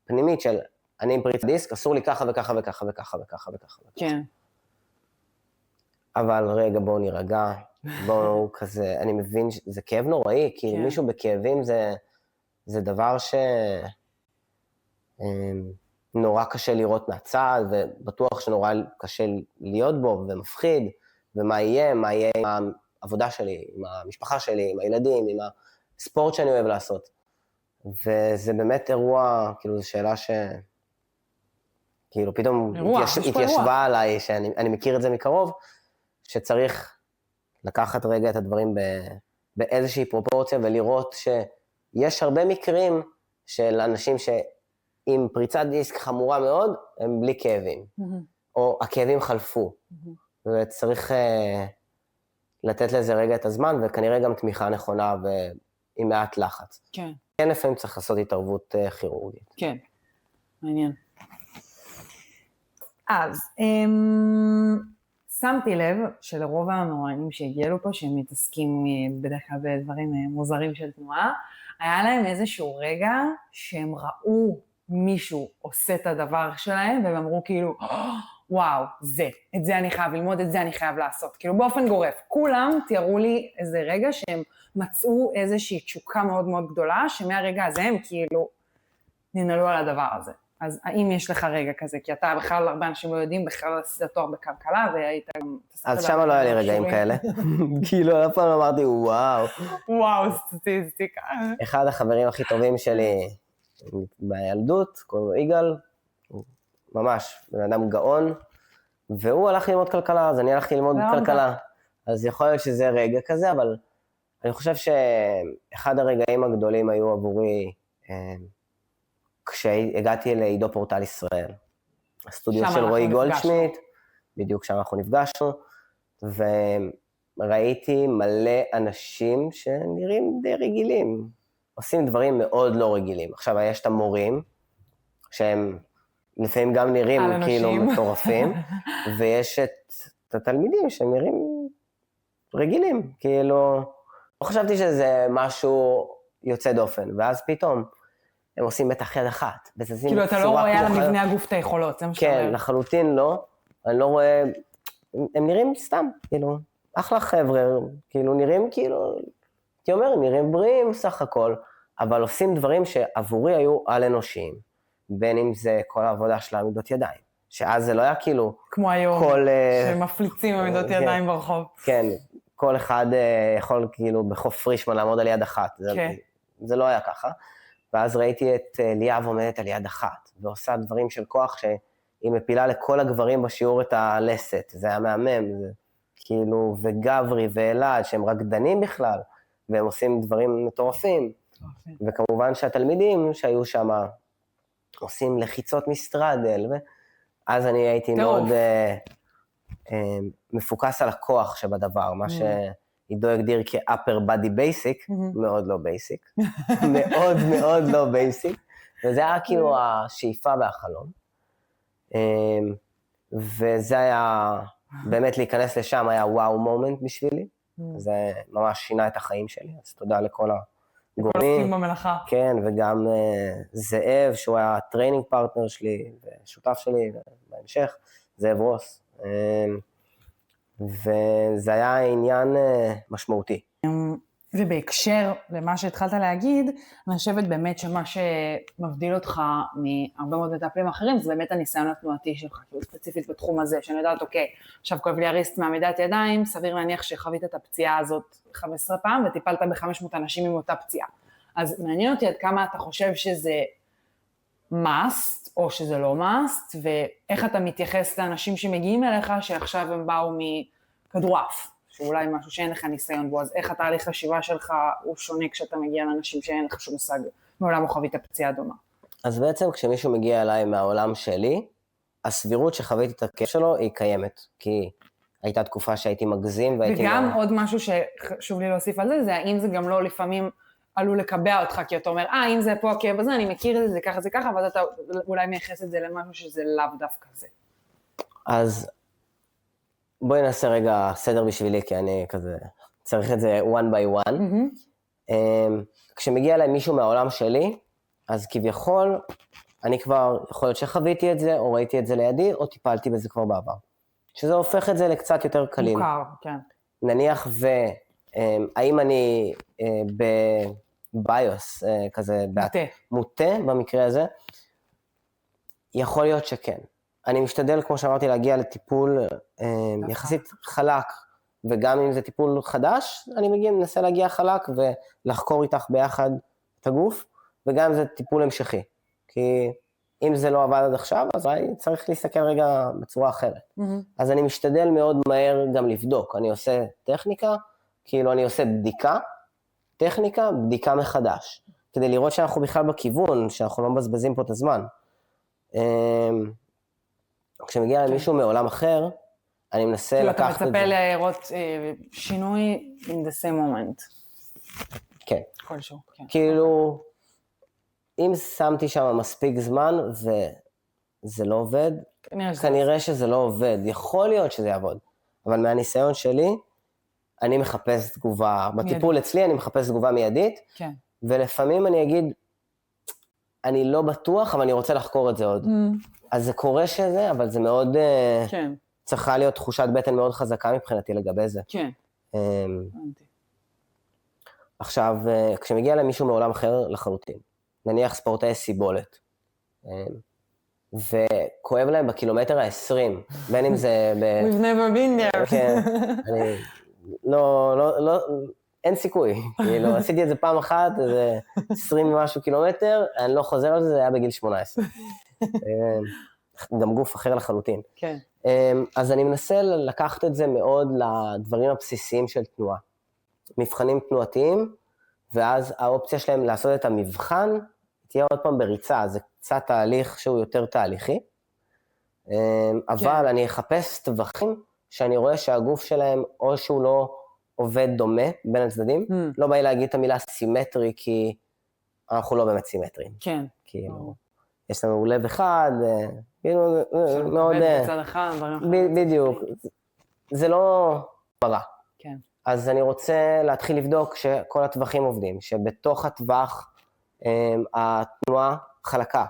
פנימית של אני עם פריצת דיסק, אסור לי ככה וככה וככה וככה וככה וככה. כן. אבל רגע, בואו נירגע, בואו כזה, אני מבין שזה כאב נוראי, כי כן. מישהו בכאבים זה דבר נורא קשה לראות מהצד, ובטוח שנורא קשה להיות בו, ומפחיד, ומה יהיה עם העבודה שלי, עם המשפחה שלי, עם הילדים, עם הספורט שאני אוהב לעשות. וזה באמת אירוע, כאילו זו שאלה כאילו פתאום התיישבה עליי, שאני מכיר את זה מקרוב, שצריך לקחת רגע את הדברים באיזושהי פרופורציה, ולראות שיש הרבה מקרים של אנשים עם פריצת דיסק חמורה מאוד, הם בלי כאבים, או הכאבים חלפו, וצריך לתת לזה רגע את הזמן, וכנראה גם תמיכה נכונה ועם מעט לחץ. כן. כן, לפעמים צריך לעשות התערבות כירורגית. כן, מעניין. אז, שמתי לב שלרוב המרואיינים שהגיעו פה, שהם מתעסקים בדרך כלל בדברים מוזרים של תנועה, היה להם איזשהו רגע שהם ראו מישהו עושה את הדבר שלהם, והם אמרו כאילו, וואו, את זה אני חייב ללמוד, את זה אני חייב לעשות. כאילו באופן גורף, כולם תיארו לי איזה רגע שהם מצאו איזושהי תשוקה מאוד מאוד גדולה, שמהרגע הזה הם כאילו ננעלו על הדבר הזה. אז האם יש לך רגע כזה? כי אתה בכלל, הרבה אנשים לא יודעים, בכלל עשית תואר בכלכלה, והיית גם... אז שמה לא היה לי רגעים כאלה. כאילו, אף פעם אמרתי, וואו. וואו, סטטיסטיקה. אחד החברים הכי טובים שלי בילדות, קוראים לו יגאל, הוא ממש, בן אדם גאון, והוא הלך ללמוד כלכלה, אז אני הלכתי ללמוד כלכלה. אז יכול להיות שזה רגע כזה, אבל אני חושב שאחד הרגעים הגדולים היו עבורי, כשהגעתי לעידו פורטל ישראל. הסטודיו של רועי גולדשמיט, בדיוק שם אנחנו נפגשנו, וראיתי מלא אנשים שנראים די רגילים, עושים דברים מאוד לא רגילים. עכשיו, יש את המורים, שהם לפעמים גם נראים כאילו מטורפים, ויש את התלמידים שהם נראים רגילים, כאילו, לא חשבתי שזה משהו יוצא דופן, ואז פתאום הם עושים בטח יד אחת, כאילו אתה לא רואה על המבנה הגוף את היכולות, זה מה שאתה אומר. כן, לחלוטין לא, אני לא רואה, הם נראים סתם, כאילו, אחלה חבר'ה, כאילו נראים כאילו, הייתי אומר, נראים בריאים סך הכל, אבל עושים דברים שעבורי היו על אנושיים, בין אם זה כל העבודה של העמידות ידיים, שאז זה לא היה כאילו, כמו היום, שמפליצים עמידות ידיים ברחוב. כן, כל אחד יכול כאילו בחוף פרישמן לעמוד על יד אחת, זה לא היה ככה. ואז ראיתי את ליאב עומדת על יד אחת, ועושה דברים של כוח שהיא מפילה לכל הגברים בשיעור את הלסת, זה היה מהמם, זה כאילו, וגברי ואלעד, שהם רקדנים בכלל, והם עושים דברים מטורפים, וכמובן שהתלמידים שהיו שם, עושים לחיצות מסטרדל, ואז אני הייתי מאוד מפוקס על הכוח שבדבר, מה שעידו הגדיר כ-upper body basic, מאוד לא basic, מאוד מאוד לא basic, וזה היה כאילו השאיפה והחלום, וזה היה, באמת להיכנס לשם היה וואו מומנט בשבילי, זה ממש שינה את החיים שלי, אז תודה לכל הגורמים. במלאכה. כן, וגם זאב, שהוא היה הטריינינג פרטנר שלי, ושותף שלי בהמשך, זאב רוס. וזה היה עניין משמעותי. ובהקשר למה שהתחלת להגיד, אני חושבת באמת שמה שמבדיל אותך מהרבה מאוד מטפלים אחרים, זה באמת הניסיון התנועתי שלך, כאילו ספציפית בתחום הזה, שאני יודעת, אוקיי, עכשיו כואב לי הריסט מעמידת ידיים, סביר להניח שחווית את הפציעה הזאת 15 פעם, וטיפלת ב-500 אנשים עם אותה פציעה. אז מעניין אותי עד כמה אתה חושב שזה must, או שזה לא must, ואיך אתה מתייחס לאנשים שמגיעים אליך, שעכשיו הם באו מכדורעף. שאולי משהו שאין לך ניסיון בו, אז איך התהליך השיבה שלך הוא שונה כשאתה מגיע לאנשים שאין לך שום מושג מעולם או חווית הפציעה דומה? אז בעצם כשמישהו מגיע אליי מהעולם שלי, הסבירות שחוויתי את הכיף שלו היא קיימת, כי הייתה תקופה שהייתי מגזים והייתי... וגם עוד משהו שחשוב לי להוסיף על זה, זה האם זה גם לא לפעמים עלול לקבע אותך, כי אתה אומר, אם זה פה הכאב הזה, אני מכיר את זה, זה ככה, ואז אתה אולי מייחס את זה למשהו שזה לאו דווקא זה. אז בואי נעשה רגע סדר בשבילי, כי אני כזה צריך את זה one by one. כשמגיע אליי מישהו מהעולם שלי, אז כביכול, אני כבר, יכול להיות שחוויתי את זה, או ראיתי את זה לידי, או טיפלתי בזה כבר בעבר. שזה הופך את זה לקצת יותר קלים. מוכר, כן. נניח האם אני בביוס, כזה, מוטה במקרה הזה, יכול להיות שכן. אני משתדל, כמו שאמרתי, להגיע לטיפול יחסית חלק, וגם אם זה טיפול חדש, אני מנסה להגיע חלק ולחקור איתך ביחד את הגוף, וגם אם זה טיפול המשכי. כי אם זה לא עבד עד עכשיו, אז צריך להסתכל רגע בצורה אחרת. אז אני משתדל מאוד מהר גם לבדוק. אני עושה טכניקה, כאילו אני עושה בדיקה מחדש, כדי לראות שאנחנו בכלל בכיוון, שאנחנו לא מבזבזים פה את הזמן. כשמגיע למישהו מעולם אחר, אני מנסה לקחת את זה. אתה מצפה לראות שינוי in the same moment. כן. כלשהו, כן. כאילו, אם שמתי שם מספיק זמן וזה לא עובד, כנראה שזה לא עובד. יכול להיות שזה יעבוד. אבל מהניסיון שלי, אני מחפש תגובה, בטיפול אצלי אני מחפש תגובה מיידית, כן. ולפעמים אני אגיד, אני לא בטוח, אבל אני רוצה לחקור את זה עוד. אז זה קורה שזה, אבל זה מאוד... כן. צריכה להיות תחושת בטן מאוד חזקה מבחינתי לגבי זה. כן. עכשיו, כשמגיע למישהו מעולם אחר לחלוטין, נניח ספורטאי סיבולת, וכואב להם בקילומטר ה-20, בין אם זה... We've never been there. כן, אני... לא, אין סיכוי. כאילו, עשיתי את זה פעם אחת, זה 20 ומשהו קילומטר, אני לא חוזר על זה, זה היה בגיל 18. גם גוף אחר לחלוטין. כן. אז אני מנסה לקחת את זה מאוד לדברים הבסיסיים של תנועה. מבחנים תנועתיים, ואז האופציה שלהם לעשות את המבחן, תהיה עוד פעם בריצה, זה קצת תהליך שהוא יותר תהליכי, אבל אני אחפש טווחים שאני רואה שהגוף שלהם, או שהוא לא עובד דומה בין הצדדים, לא בא לי להגיד את המילה סימטרי, כי אנחנו לא באמת סימטריים. כן. כאילו, יש לנו לב אחד, כאילו, מאוד... בצד אחד, בדיוק. זה לא ברע. כן. אז אני רוצה להתחיל לבדוק שכל הטווחים עובדים, שבתוך הטווח התנועה חלקה,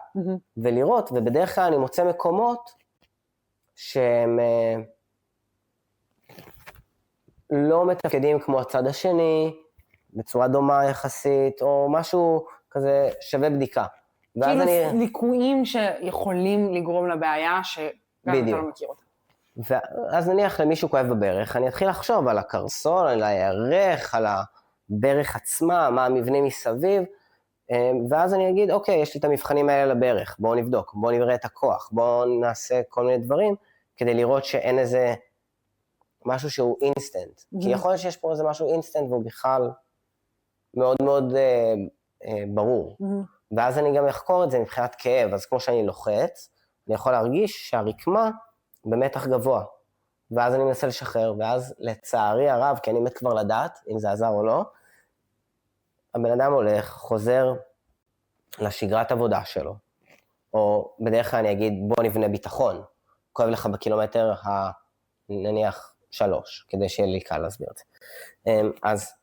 ולראות, ובדרך כלל אני מוצא מקומות שהם לא מתפקדים כמו הצד השני, בצורה דומה יחסית, או משהו כזה שווה בדיקה. כאילו ליקויים שיכולים לגרום לבעיה שגם אתה לא מכיר אותה. ואז נניח למישהו כואב בברך, אני אתחיל לחשוב על הקרסול, על הירך, על הברך עצמה, מה המבנה מסביב, ואז אני אגיד, אוקיי, יש לי את המבחנים האלה לברך, בואו נבדוק, בואו נראה את הכוח, בואו נעשה כל מיני דברים, כדי לראות שאין איזה משהו שהוא אינסטנט. כי יכול להיות שיש פה איזה משהו אינסטנט, והוא בכלל מאוד מאוד ברור. ואז אני גם אחקור את זה מבחינת כאב, אז כמו שאני לוחץ, אני יכול להרגיש שהרקמה במתח גבוה. ואז אני מנסה לשחרר, ואז לצערי הרב, כי אני מת כבר לדעת, אם זה עזר או לא, הבן אדם הולך, חוזר לשגרת עבודה שלו, או בדרך כלל אני אגיד, בוא נבנה ביטחון, כואב לך בקילומטר נניח 3, כדי שיהיה לי קל להסביר את זה. אז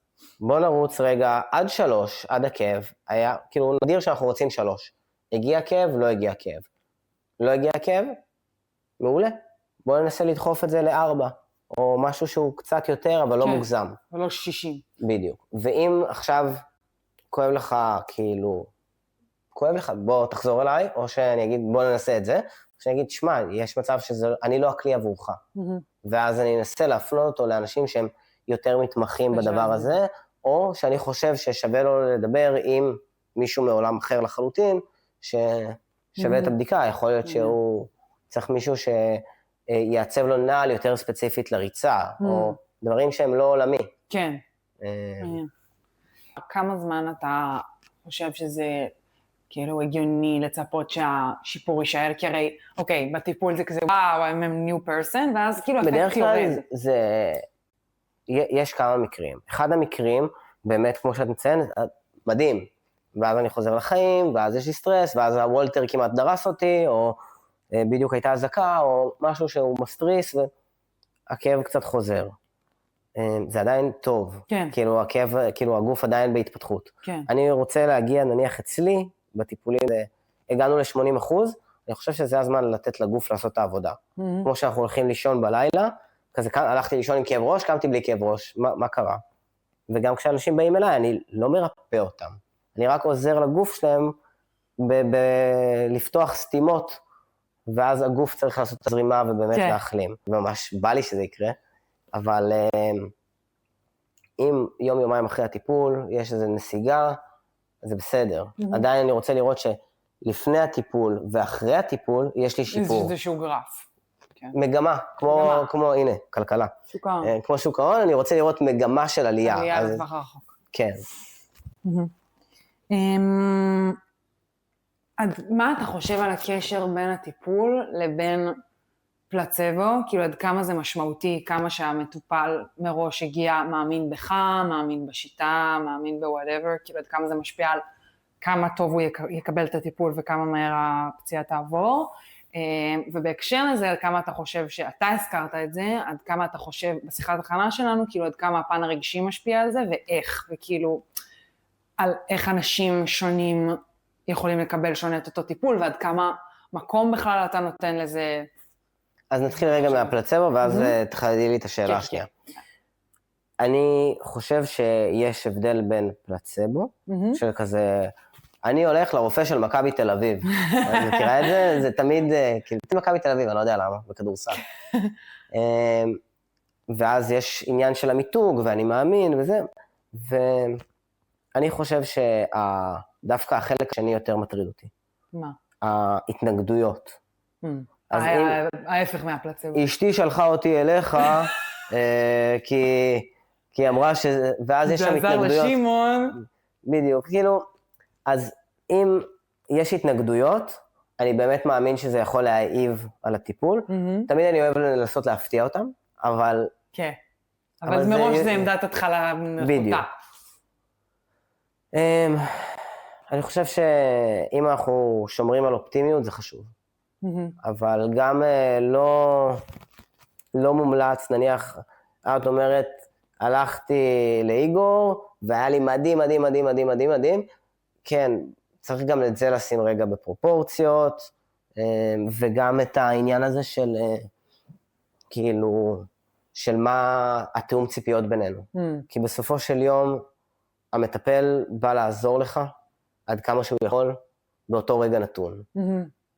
בוא נרוץ רגע עד 3, עד הכאב, היה, כאילו נדיר שאנחנו רוצים 3. הגיע כאב, לא הגיע כאב. לא הגיע כאב, מעולה. בוא ננסה לדחוף את זה ל4, או משהו שהוא קצת יותר, אבל לא מוגזם. אבל לא 60. בדיוק. ואם עכשיו כואב לך, כאילו, כואב לך, בוא תחזור אליי, או שאני אגיד, בוא ננסה את זה, או שאני אגיד, שמע, יש מצב שאני לא הכלי עבורך. ואז אני אנסה להפנות אותו לאנשים שהם יותר מתמחים בדבר הזה, או שאני חושב ששווה לו לדבר עם מישהו מעולם אחר לחלוטין, ששווה את הבדיקה, יכול להיות שהוא צריך מישהו שיעצב לו נעל יותר ספציפית לריצה, או דברים שהם לא עולמי. כן. כמה זמן אתה חושב שזה כאילו הגיוני לצפות שהשיפור יישאר? כי הרי, אוקיי, בטיפול זה כזה, וואו, I'm a new person, ואז כאילו בדרך כלל זה... יש כמה מקרים. אחד המקרים, באמת, כמו שאת מציינת, מדהים. ואז אני חוזר לחיים, ואז יש לי סטרס, ואז הוולטר כמעט דרס אותי, או בדיוק הייתה הזקה, או משהו שהוא מסטריס, והכאב קצת חוזר. זה עדיין טוב. כן. כאילו, הכאב, כאילו, הגוף עדיין בהתפתחות. כן. אני רוצה להגיע, נניח אצלי, בטיפולים, הגענו ל-80%, אני חושב שזה הזמן לתת לגוף לעשות את העבודה. כמו שאנחנו הולכים לישון בלילה, כזה הלכתי לישון עם כאב ראש, קמתי בלי כאב ראש, מה קרה? וגם כשאנשים באים אליי, אני לא מרפא אותם. אני רק עוזר לגוף שלהם לפתוח סתימות, ואז הגוף צריך לעשות את הזרימה ובאמת להחלים. ממש בא לי שזה יקרה, אבל אם יום-יומיים אחרי הטיפול, יש איזו נסיגה, זה בסדר. עדיין אני רוצה לראות שלפני הטיפול ואחרי הטיפול, יש לי שיפור. זה איזשהו גרף. מגמה, כמו, הנה, כלכלה. שוק ההון. כמו שוק ההון, אני רוצה לראות מגמה של עלייה. עלייה לטווח רחוק. כן. מה אתה חושב על הקשר בין הטיפול לבין פלצבו? כאילו עד כמה זה משמעותי, כמה שהמטופל מראש הגיע, מאמין בך, מאמין בשיטה, מאמין ב-whatever, כאילו עד כמה זה משפיע על כמה טוב הוא יקבל את הטיפול וכמה מהר הפציעה תעבור. ובהקשר לזה, עד כמה אתה חושב שאתה הזכרת את זה, עד כמה אתה חושב בשיחת הכנה שלנו, כאילו עד כמה הפן הרגשי משפיע על זה, ואיך, וכאילו על איך אנשים שונים יכולים לקבל שונה את אותו טיפול, ועד כמה מקום בכלל אתה נותן לזה. אז נתחיל רגע מהפלצבו, ואז תחדדי לי את השאלה השנייה. אני חושב שיש הבדל בין פלצבו, של כזה... אני הולך לרופא של מכבי תל אביב. אני מכירה את זה? זה תמיד, כאילו, מכבי תל אביב, אני לא יודע למה, בכדורסל. ואז יש עניין של המיתוג, ואני מאמין וזה, ואני חושב שדווקא החלק השני יותר מטריד אותי. מה? ההתנגדויות. אז ההפך מהפלצבו. אשתי שלחה אותי אליך, כי היא אמרה ואז יש שם התנגדויות. זה עזר לשמעון. בדיוק, כאילו, אז אם יש התנגדויות, אני באמת מאמין שזה יכול להעיב על הטיפול. תמיד אני אוהב לנסות להפתיע אותם, אבל... כן, אבל מראש זה עמדת התחלה נחותה. בדיוק. אני חושב שאם אנחנו שומרים על אופטימיות, זה חשוב. אבל גם לא מומלץ, נניח, את אומרת, הלכתי לאיגור, והיה לי מדהים, מדהים, מדהים, מדהים, מדהים, מדהים. כן, צריך גם את זה לשים רגע בפרופורציות, וגם את העניין הזה של, כאילו, של מה התאום ציפיות בינינו. כי בסופו של יום, המטפל בא לעזור לך, עד כמה שהוא יכול, באותו רגע נתון.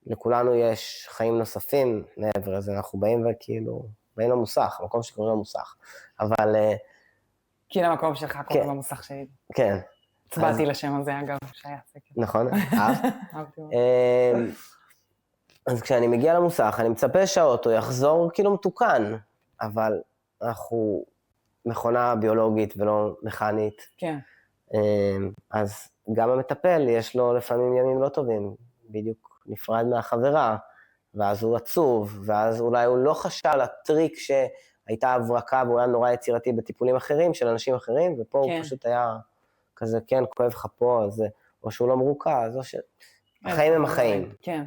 לכולנו יש חיים נוספים מעבר לזה, אנחנו באים וכאילו, באים למוסך, המקום שקוראים למוסך. אבל... כי למקום שלך קוראים למוסך שלי. כן. הצבעתי לשם הזה, אגב, שהיה סקר. נכון, אהבת? אז כשאני מגיע למוסך, אני מצפה שהאוטו יחזור כאילו מתוקן, אבל אנחנו מכונה ביולוגית ולא מכנית. כן. אז גם המטפל יש לו לפעמים ימים לא טובים, בדיוק נפרד מהחברה, ואז הוא עצוב, ואז אולי הוא לא חשב על הטריק שהייתה הברקה, והוא היה נורא יצירתי בטיפולים אחרים של אנשים אחרים, ופה הוא פשוט היה כזה, כן, כואב לך פה, אז, או שהוא לא מרוכז, או החיים הם החיים. כן.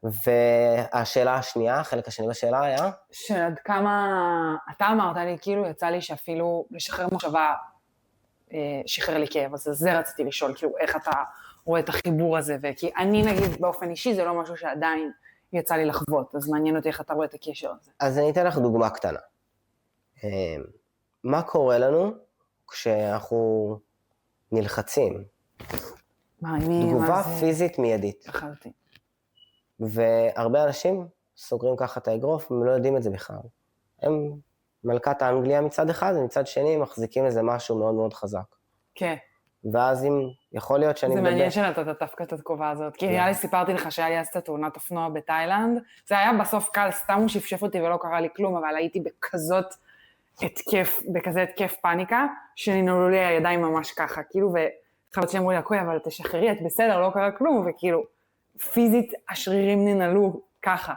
והשאלה השנייה, החלק השני בשאלה היה? שעד כמה, אתה אמרת לי, כאילו יצא לי שאפילו לשחרר מחשבה, שחרר לי כאב, אז זה רציתי לשאול, כאילו איך אתה רואה את החיבור הזה, וכי אני נגיד באופן אישי, זה לא משהו שעדיין יצא לי לחוות, אז מעניין אותי איך אתה רואה את הקשר הזה. אז אני אתן לך דוגמה קטנה. מה קורה לנו כשאנחנו נלחצים? תגובה פיזית מיידית. אכלתי. והרבה אנשים סוגרים ככה את האגרוף, הם לא יודעים את זה בכלל. הם מלכת האנגליה מצד אחד, ומצד שני מחזיקים לזה משהו מאוד מאוד חזק. כן. ואז אם יכול להיות שאני... זה מעניין שנתת דווקא את התגובה הזאת, כי נראה לי סיפרתי לך שהיה לי אז את תאונת אופנוע בתאילנד, זה היה בסוף קל, סתם הוא שפשף אותי ולא קרה לי כלום, אבל הייתי בכזה התקף פאניקה, שננעלו לי הידיים ממש ככה, כאילו, וחברת שאמרו לי, אוקיי, אבל תשחררי, את בסדר, לא קרה כלום, וכאילו, פיזית השרירים ננעלו ככה.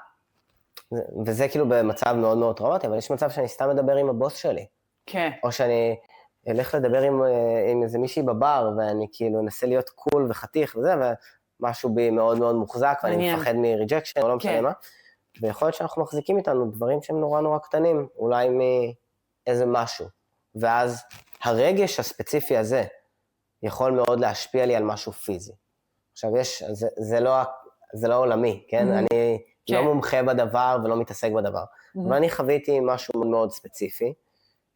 וזה כאילו במצב מאוד מאוד טראומטי, אבל יש מצב שאני סתם מדבר עם הבוס שלי. כן. או שאני אלך לדבר עם איזה מישהי בבר, ואני כאילו אנסה להיות קול וחתיך וזה, ומשהו בי מאוד מאוד מוחזק, ואני מפחד מריג'קשן, או לא משנה מה. ויכול להיות שאנחנו מחזיקים איתנו דברים שהם נורא נורא קטנים, אולי מאיזה משהו. ואז הרגש הספציפי הזה יכול מאוד להשפיע לי על משהו פיזי. עכשיו זה לא עולמי, כן? אני לא מומחה בדבר ולא מתעסק בדבר. אבל אני חוויתי משהו מאוד מאוד ספציפי,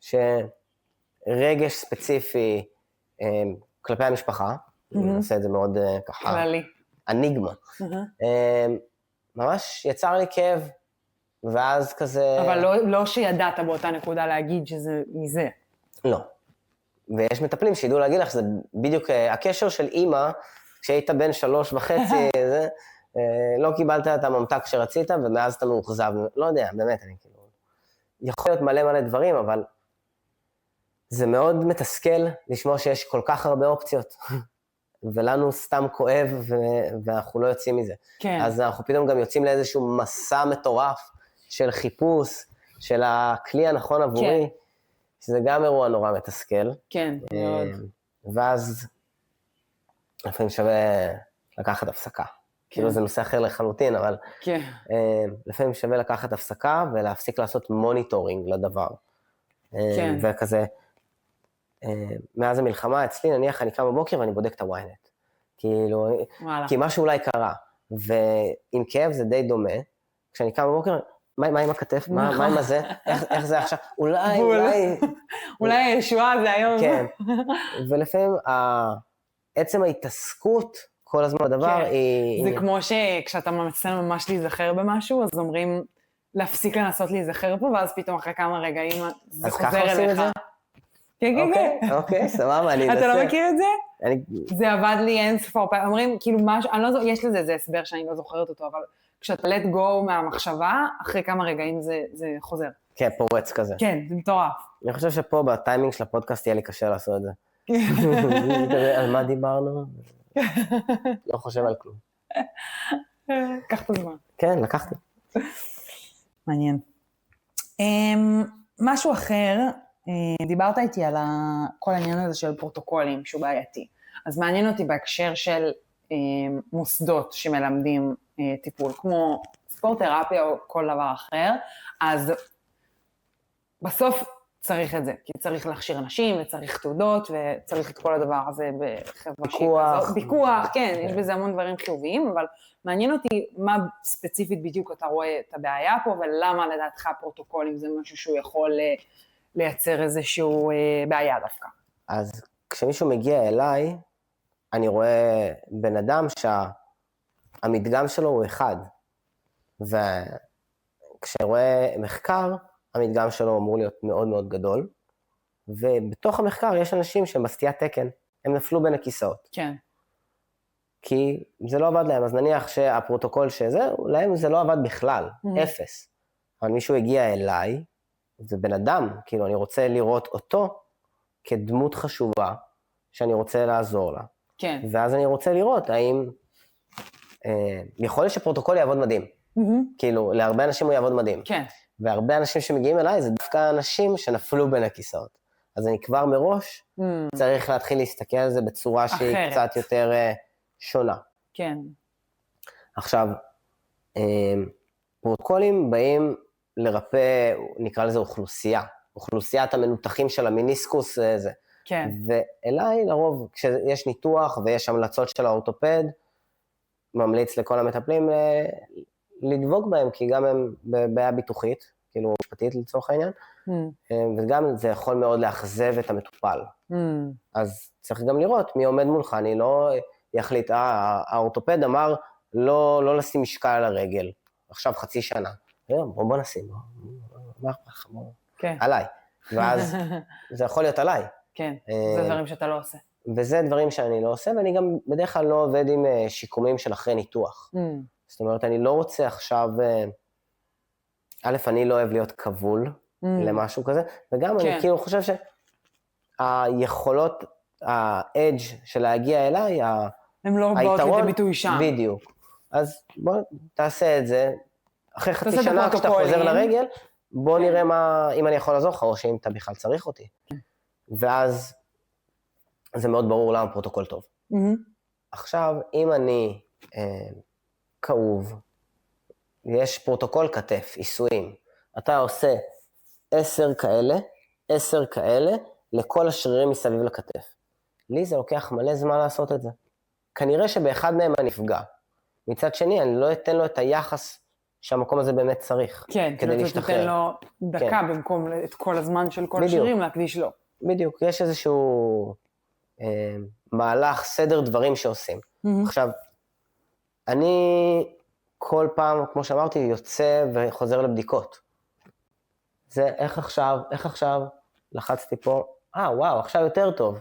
שרגש ספציפי כלפי המשפחה, אני עושה את זה מאוד ככה, כללי. אניגמה. ממש יצר לי כאב, ואז כזה... אבל לא שידעת באותה נקודה להגיד שזה מזה. לא. ויש מטפלים שידעו להגיד לך, זה בדיוק הקשר של אימא, כשהיית בן 3.5, לא קיבלת את הממתק שרצית, ומאז אתה מאוכזב. לא יודע, באמת, אני כאילו... יכול להיות מלא מלא דברים, אבל זה מאוד מתסכל לשמוע שיש כל כך הרבה אופציות, ולנו סתם כואב, ואנחנו לא יוצאים מזה. כן. אז אנחנו פתאום גם יוצאים לאיזשהו מסע מטורף של חיפוש, של הכלי הנכון עבורי, שזה גם אירוע נורא מתסכל. כן, מאוד. ואז לפעמים שווה לקחת הפסקה. כאילו זה נושא אחר לחלוטין, אבל לפעמים שווה לקחת הפסקה ולהפסיק לעשות מוניטורינג לדבר. וכזה, מאז המלחמה אצלי, נניח אני קם בבוקר ואני בודק את הוויינט. כאילו, כי משהו אולי קרה. ועם כאב זה די דומה. כשאני קם בבוקר, מה עם הכתף? מה עם הזה? איך זה עכשיו? אולי הישועה זה היום. כן. ולפעמים עצם ההתעסקות כל הזמן בדבר היא... זה כמו שכשאתה מנסה ממש להיזכר במשהו, אז אומרים להפסיק לנסות להיזכר פה, ואז פתאום אחרי כמה רגעים זה חוזר אליך. אז ככה עושים את זה? כן, כן, כן. אוקיי, סבבה, אני אנסה. אתה לא מכיר את זה? זה עבד לי אין ספור פעם. אומרים, כאילו, יש לזה איזה הסבר שאני לא זוכרת אותו, אבל כשאתה let go מהמחשבה, אחרי כמה רגעים זה חוזר. כן, פורץ כזה. כן, זה מטורף. אני חושב שפה בטיימינג של הפודקאסט יהיה לי קשה לעשות את זה. על מה דיברנו? לא חושב על כלום. קח את הזמן. כן, לקחתי. מעניין. משהו אחר, דיברת איתי על כל העניין הזה של פרוטוקולים, שהוא בעייתי. אז מעניין אותי בהקשר של מוסדות שמלמדים טיפול, כמו ספורט, תרפיה או כל דבר אחר, אז בסוף צריך את זה, כי צריך להכשיר אנשים, וצריך תעודות, וצריך את כל הדבר הזה בחברה פיקוח. פיקוח, כן, יש בזה המון דברים חיוביים, אבל מעניין אותי מה ספציפית בדיוק אתה רואה את הבעיה פה, ולמה לדעתך פרוטוקולים זה משהו שהוא יכול לייצר איזשהו בעיה דווקא. אז כשמישהו מגיע אליי, אני רואה בן אדם שהמדגם שלו הוא אחד, וכשאני רואה מחקר, המדגם שלו אמור להיות מאוד מאוד גדול, ובתוך המחקר יש אנשים שהם בסטיית תקן, הם נפלו בין הכיסאות. כן. כי זה לא עבד להם, אז נניח שהפרוטוקול שזה, להם זה לא עבד בכלל, אפס. אבל מישהו הגיע אליי, זה בן אדם, כאילו אני רוצה לראות אותו כדמות חשובה, שאני רוצה לעזור לה. כן. ואז אני רוצה לראות האם, יכול להיות שפרוטוקול יעבוד מדהים. כאילו, להרבה אנשים הוא יעבוד מדהים. כן. והרבה אנשים שמגיעים אליי, זה דווקא אנשים שנפלו בין הכיסאות. אז אני כבר מראש צריך להתחיל להסתכל על זה בצורה שהיא קצת יותר שונה. כן. עכשיו, פרוטוקולים באים לרפא, נקרא לזה אוכלוסייה. אוכלוסיית המנותחים של המיניסקוס זה. כן. ואליי לרוב, כשיש ניתוח ויש המלצות של האורתופד, ממליץ לכל המטפלים לדבוק בהם, כי גם הם בבעיה ביטוחית, כאילו משפטית לצורך העניין, וגם זה יכול מאוד לאכזב את המטופל. אז צריך גם לראות מי עומד מולך, אני לא יחליט, האורתופד אמר לא לשים משקל על הרגל, עכשיו חצי שנה, בוא נשים, עליי, ואז זה יכול להיות עליי. כן, זה דברים שאתה לא עושה. וזה דברים שאני לא עושה, ואני גם בדרך כלל לא עובד עם שיקומים של אחרי ניתוח. זאת אומרת, אני לא רוצה עכשיו, א', אני לא אוהב להיות כבול למשהו כזה, וגם אני כאילו חושב שהיכולות, האדג' של להגיע אליי, הם לא באות לידי ביטוי שם. בדיוק. אז בוא תעשה את זה, אחרי חצי שנה כשאתה חוזר לרגל, בוא נראה אם אני יכול לעזור לך, או שאם אתה בכלל צריך אותי. ואז זה מאוד ברור למה פרוטוקול טוב. עכשיו, אם אני כאוב, יש פרוטוקול כתף, עיסויים. אתה עושה 10 כאלה, לכל השרירים מסביב לכתף. לי זה לוקח מלא זמן לעשות את זה. כנראה שבאחד מהם אני אפגע. מצד שני, אני לא אתן לו את היחס שהמקום הזה באמת צריך, כדי להשתחרר. כן, תיתן לו דקה במקום את כל הזמן של כל השרירים להקדיש לו. בדיוק, יש איזשהו מהלך, סדר דברים שעושים. עכשיו, אני כל פעם, כמו שאמרתי, יוצא וחוזר לבדיקות. זה איך עכשיו, לחצתי פה, וואו, עכשיו יותר טוב.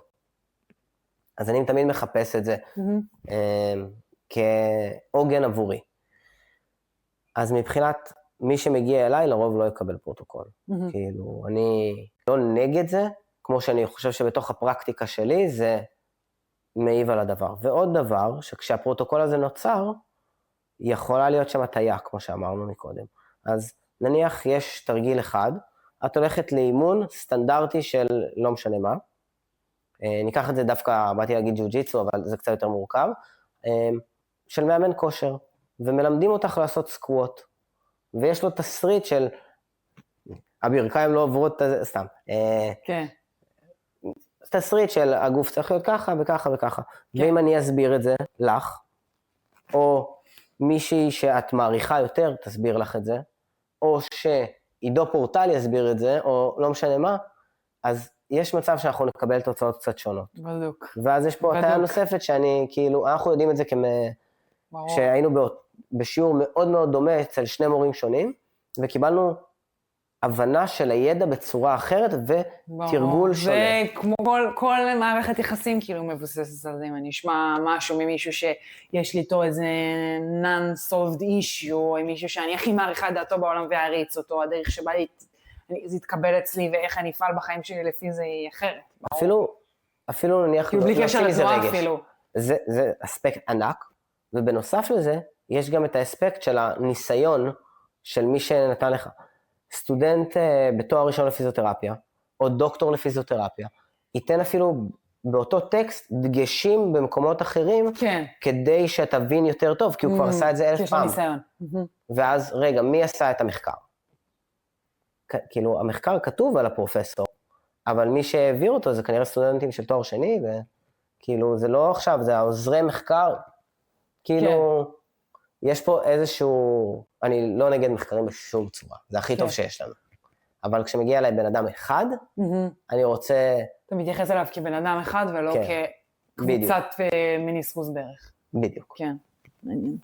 אז אני תמיד מחפש את זה כעוגן עבורי. אז מבחינת מי שמגיע אליי, לרוב לא יקבל פרוטוקול. כאילו, אני לא נגד זה, כמו שאני חושב שבתוך הפרקטיקה שלי, זה מעיב על הדבר. ועוד דבר, שכשהפרוטוקול הזה נוצר, יכולה להיות שם הטיה, כמו שאמרנו מקודם. אז נניח יש תרגיל אחד, את הולכת לאימון סטנדרטי של לא משנה מה, ניקח את זה דווקא, באתי להגיד ג'ו-ג'יצו, אבל זה קצת יותר מורכב, של מאמן כושר, ומלמדים אותך לעשות סקווט, ויש לו תסריט של, הברכיים לא עוברות, סתם, כן. תסריט של הגוף צריך להיות ככה וככה וככה, ואם אני אסביר את זה לך, או מישהי שאת מעריכה יותר תסביר לך את זה, או שעידו פורטל יסביר את זה, או לא משנה מה, אז יש מצב שאנחנו נקבל תוצאות קצת שונות. בדיוק. ואז יש פה הטעיה נוספת שאני, כאילו, אנחנו יודעים את זה שהיינו בשיעור מאוד מאוד דומה אצל שני מורים שונים, וקיבלנו הבנה של הידע בצורה אחרת ותרגול שונה. זה כמו כל מערכת יחסים כאילו מבוססת על זה, אם אני אשמע משהו ממישהו שיש לי איתו איזה non-solved issue, או מישהו שאני הכי מעריכה דעתו בעולם והעריץ אותו, הדרך שבה זה יתקבל אצלי ואיך אני אפעל בחיים שלי לפי זה היא אחרת. אפילו נניח... כאילו בלי קשר לתנועה אפילו. זה אספקט ענק, ובנוסף לזה, יש גם את האספקט של הניסיון של מי שנתן לך. סטודנט בתואר ראשון לפיזיותרפיה, או דוקטור לפיזיותרפיה, ייתן אפילו באותו טקסט דגשים במקומות אחרים, כן. כדי שתבין יותר טוב, כי הוא כבר עשה את זה 1000 פעם. ניסיון. ואז, רגע, מי עשה את המחקר? כאילו, המחקר כתוב על הפרופסור, אבל מי שהעביר אותו זה כנראה סטודנטים של תואר שני, וכאילו, זה לא עכשיו, זה העוזרי מחקר, כאילו... כן. יש פה איזשהו, אני לא נגד מחקרים בשום צורה, זה הכי טוב שיש לנו. אבל כשמגיע אליי בן אדם אחד, אני רוצה... אתה מתייחס אליו כבן אדם אחד, ולא כקבוצת מיניסקוס בערך. בדיוק. כן, מעניין.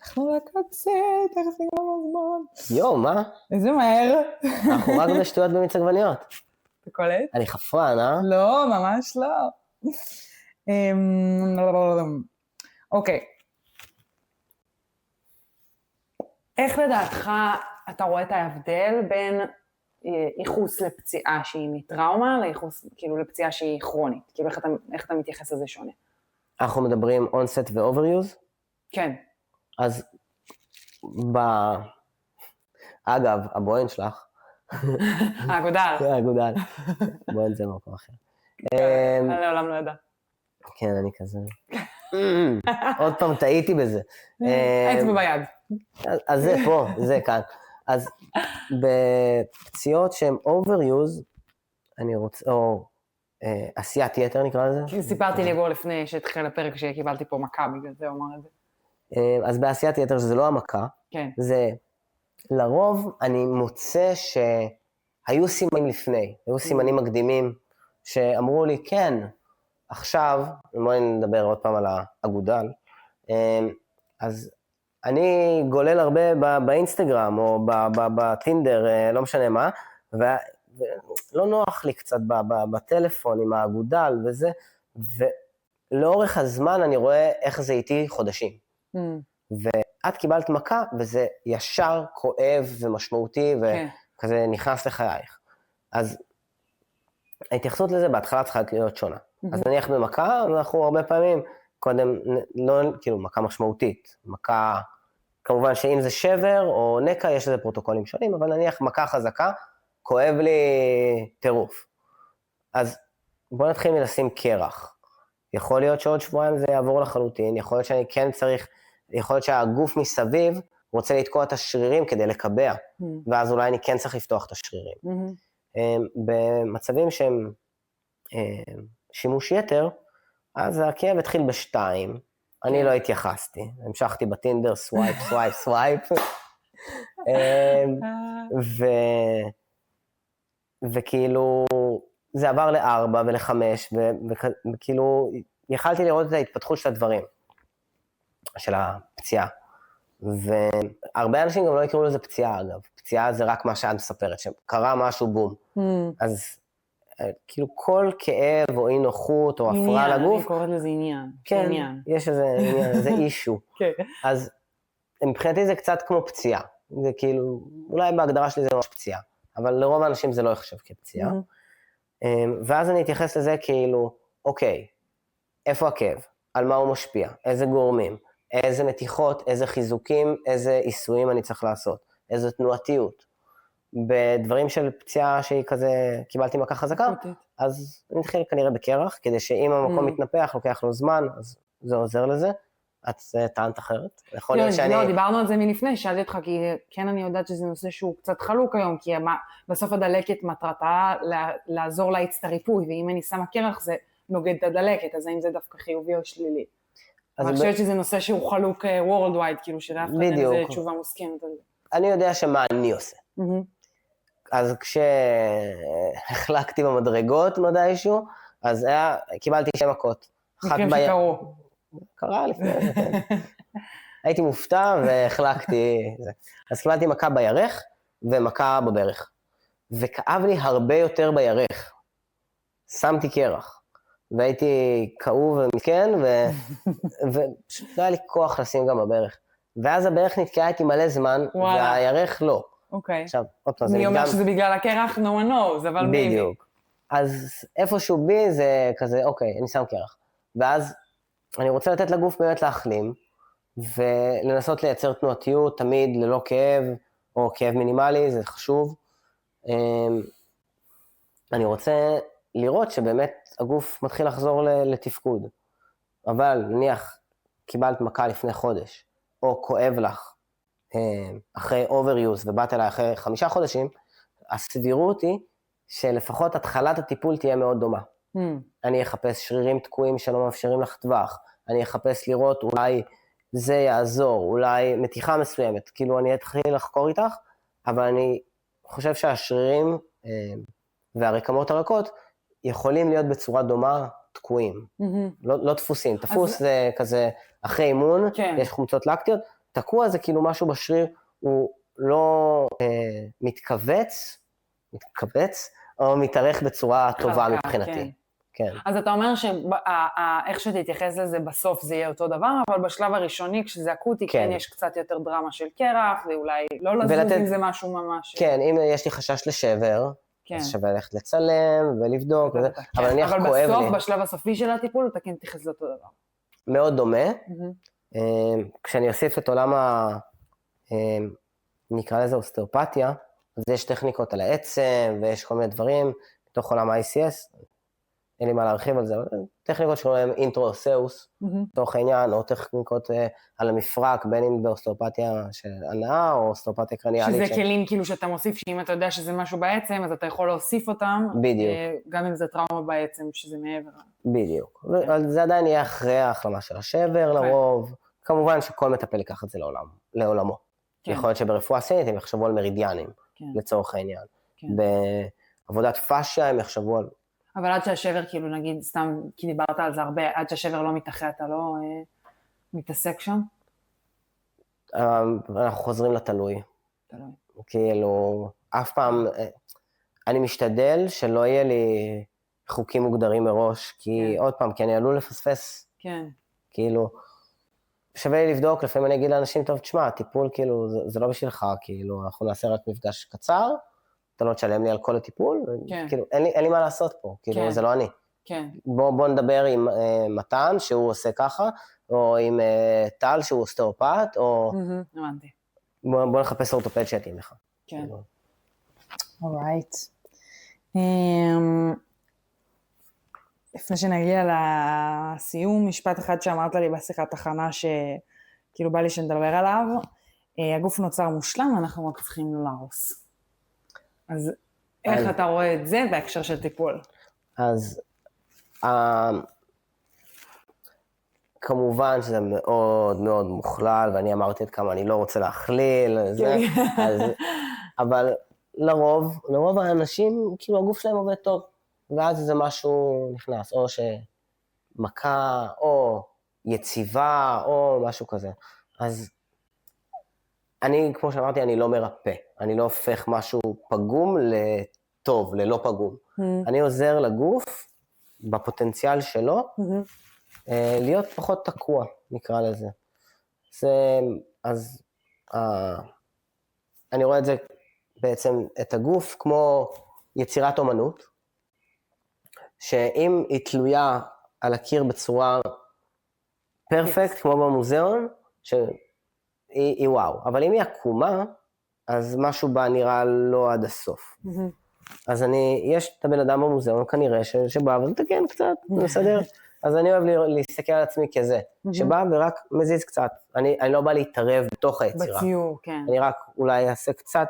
אנחנו לקצה, תכף נגמר הזמן. מה? איזה מהר. אנחנו רק בשטויות במיץ עגבניות. אתה קולט? אני חפרן, לא, ממש לא. אוקיי. איך לדעתך אתה רואה את ההבדל בין ייחוס לפציעה שהיא מטראומה, לייחוס כאילו לפציעה שהיא כרונית? כאילו איך אתה מתייחס לזה שונה? אנחנו מדברים onset ו-overuse? כן. אז אגב, הבוהן שלך. האגודל. האגודל. בוהן זה מקום אחר. אני לעולם לא ידע. כן, אני כזה. עוד פעם, טעיתי בזה. אצבע ביד. אז זה פה, זה כאן. אז בפציעות שהן overuse, אני רוצה, או עשיית יתר נקרא לזה. סיפרתי לי בו לפני שהתחיל הפרק שקיבלתי פה מכה, בגלל זה אומר את זה. אז בעשיית יתר, שזה לא המכה, זה לרוב אני מוצא שהיו סימנים לפני, היו סימנים מקדימים, שאמרו לי, כן, עכשיו, בואי נדבר עוד פעם על האגודל, אז אני גולל הרבה באינסטגרם, או בטינדר, לא משנה מה, ולא נוח לי קצת בטלפון עם האגודל וזה, ולאורך הזמן אני רואה איך זה איתי חודשים. ואת קיבלת מכה, וזה ישר כואב ומשמעותי, וכזה נכנס לחייך. אז ההתייחסות לזה בהתחלה צריכה להיות שונה. אז נניח במכה, אנחנו הרבה פעמים, קודם, לא, כאילו, מכה משמעותית, מכה, כמובן שאם זה שבר או נקע, יש לזה פרוטוקולים שונים, אבל נניח מכה חזקה, כואב לי טירוף. אז בוא נתחיל מלשים קרח. יכול להיות שעוד שבועיים זה יעבור לחלוטין, יכול להיות שאני כן צריך, יכול להיות שהגוף מסביב רוצה לתקוע את השרירים כדי לקבע, ואז אולי אני כן צריך לפתוח את השרירים. במצבים שהם שימוש יתר, אז הכאב התחיל בשתיים, אני לא התייחסתי, המשכתי בטינדר, סווייפ, סווייפ, סווייפ, וכאילו זה עבר ל4 ול5, וכאילו יכלתי לראות את ההתפתחות של הדברים, של הפציעה, והרבה אנשים גם לא יקראו לזה פציעה אגב, פציעה זה רק מה שאת מספרת, שקרה משהו בום, אז כאילו כל כאב או אי נוחות או הפרעה לגוף. אני קוראת לזה עניין. כן, יש איזה עניין, זה אישו. אז מבחינתי זה קצת כמו פציעה. זה כאילו, אולי בהגדרה שלי זה ממש פציעה, אבל לרוב האנשים זה לא יחשב כפציעה. ואז אני אתייחס לזה כאילו, אוקיי, איפה הכאב? על מה הוא משפיע? איזה גורמים? איזה מתיחות? איזה חיזוקים? איזה עיסויים אני צריך לעשות? איזה תנועתיות? בדברים של פציעה שהיא כזה, קיבלתי מכה חזקה, אז אני מתחיל כנראה בקרח, כדי שאם המקום מתנפח, לוקח לו זמן, אז זה עוזר לזה. את טענת אחרת? יכול להיות שאני... לא, דיברנו על זה מלפני, שאלתי אותך, כי כן אני יודעת שזה נושא שהוא קצת חלוק היום, כי בסוף הדלקת מטרתה לעזור להאיץ את הריפוי, ואם אני שמה קרח זה נוגד את הדלקת, אז האם זה דווקא חיובי או שלילי? אני חושבת שזה נושא שהוא חלוק worldwide, כאילו שאף אחד אין איזה תשובה מוסכמת על זה. אני יודע שמה אני עושה. אז כשהחלקתי במדרגות מתישהו, אז קיבלתי 2 מכות. מקרים שקרו. קרה לפני זה, כן. הייתי מופתע והחלקתי. אז קיבלתי מכה בירך ומכה בברך. וכאב לי הרבה יותר בירך. שמתי קרח. והייתי כאוב ומסכן, ופשוט לא היה לי כוח לשים גם בברך. ואז הברך נתקעה איתי מלא זמן, והירך לא. אוקיי. עכשיו, עוד פעם, זה אני אומר שזה בגלל הקרח, no one knows, אבל maybe. בדיוק. אז איפשהו בי זה כזה, אוקיי, אני שם קרח. ואז אני רוצה לתת לגוף באמת להחלים, ולנסות לייצר תנועתיות, תמיד ללא כאב, או כאב מינימלי, זה חשוב. אני רוצה לראות שבאמת הגוף מתחיל לחזור לתפקוד. אבל נניח, קיבלת מכה לפני חודש, או כואב לך, אחרי overuse, ובאת אליי אחרי 5 חודשים, הסבירות היא שלפחות התחלת הטיפול תהיה מאוד דומה. אני אחפש שרירים תקועים שלא מאפשרים לך טווח, אני אחפש לראות אולי זה יעזור, אולי מתיחה מסוימת, כאילו אני אתחיל לחקור איתך, אבל אני חושב שהשרירים והרקמות הרכות יכולים להיות בצורה דומה תקועים, לא דפוסים. דפוס זה כזה אחרי אימון, יש חומצות לקטיות, תקוע זה כאילו משהו בשריר, הוא לא מתכווץ, או מתארך בצורה טובה מבחינתי. כן. אז אתה אומר שאיך שתתייחס לזה בסוף זה יהיה אותו דבר, אבל בשלב הראשוני כשזה אקוטי כן יש קצת יותר דרמה של קרח, ואולי לא לזוז אם זה משהו ממש... כן, אם יש לי חשש לשבר, אז שווה ללכת לצלם ולבדוק, אבל נניח כואב לי. אבל בסוף, בשלב הסופי של הטיפול, אתה כן תתייחס לאותו דבר. מאוד דומה. כשאני אוסיף את עולם נקרא לזה אוסטאופתיה, אז יש טכניקות על העצם, ויש כל מיני דברים, בתוך עולם ה-ICS, אין לי מה להרחיב על זה, אבל טכניקות שקוראים להם אינטרו-אוסאוס, תוך העניין, או טכניקות על המפרק, בין אם באוסטאופתיה של הנאה, או אוסטאופתיה קרניאלית. שזה כלים כאילו שאתה מוסיף, שאם אתה יודע שזה משהו בעצם, אז אתה יכול להוסיף אותם, בדיוק. גם אם זה טראומה בעצם, שזה מעבר. בדיוק. אבל זה עדיין יהיה אחרי ההחלמה של השבר לרוב, כמובן שכל מטפל ייקח את זה לעולמו. יכול להיות שברפואה סינית הם יחשבו על מרידיאנים, לצורך העניין. בעבודת פאשיה הם יחשבו על... אבל עד שהשבר, כאילו נגיד, סתם, כי דיברת על זה הרבה, עד שהשבר לא מתאחה, אתה לא מתעסק שם? אנחנו חוזרים לתלוי. כאילו, אף פעם, אני משתדל שלא יהיה לי חוקים מוגדרים מראש, כי עוד פעם, כי אני עלול לפספס. כן. כאילו, שווה לי לבדוק, לפעמים אני אגיד לאנשים, טוב, תשמע, הטיפול, כאילו, זה לא בשבילך, כאילו, אנחנו נעשה רק מפגש קצר, אתה לא תשלם לי על כל הטיפול, כאילו, אין לי מה לעשות פה, כאילו, זה לא אני. בוא נדבר עם מתן, שהוא עושה ככה, או עם טל, שהוא אוסטאופת, או... בוא נחפש אורתופד שיתאים לך. כן. אורייט. לפני שנגיע לסיום, משפט אחד שאמרת לי בשיחת הכנה, שכאילו בא לי שנדבר עליו, הגוף נוצר מושלם, אנחנו רק צריכים להרוס. אז איך אתה רואה את זה בהקשר של טיפול? אז כמובן שזה מאוד מאוד מוכלל, ואני אמרתי את כמה אני לא רוצה להכליל, אבל לרוב האנשים, כאילו הגוף שלהם עובד טוב, ואז איזה משהו נכנס, או שמכה, או יציבה, או משהו כזה. אז אני, כמו שאמרתי, אני לא מרפא. אני לא הופך משהו פגום לטוב, ללא פגום. אני עוזר לגוף, בפוטנציאל שלו, להיות פחות תקוע, נקרא לזה. אז אני רואה את זה בעצם, את הגוף כמו יצירת אומנות, שאם היא תלויה על הקיר בצורה פרפקט, כמו במוזיאון, היא וואו. אבל אם היא עקומה, אז משהו בה נראה לא עד הסוף. אז יש את הבן אדם במוזיאון, כנראה, שבא ולתקן קצת, בסדר? אז אני אוהב להסתכל על עצמי כזה, שבא ורק מזיז קצת. אני לא בא להתערב בתוך היצירה. בציור, כן. אני רק אולי אעשה קצת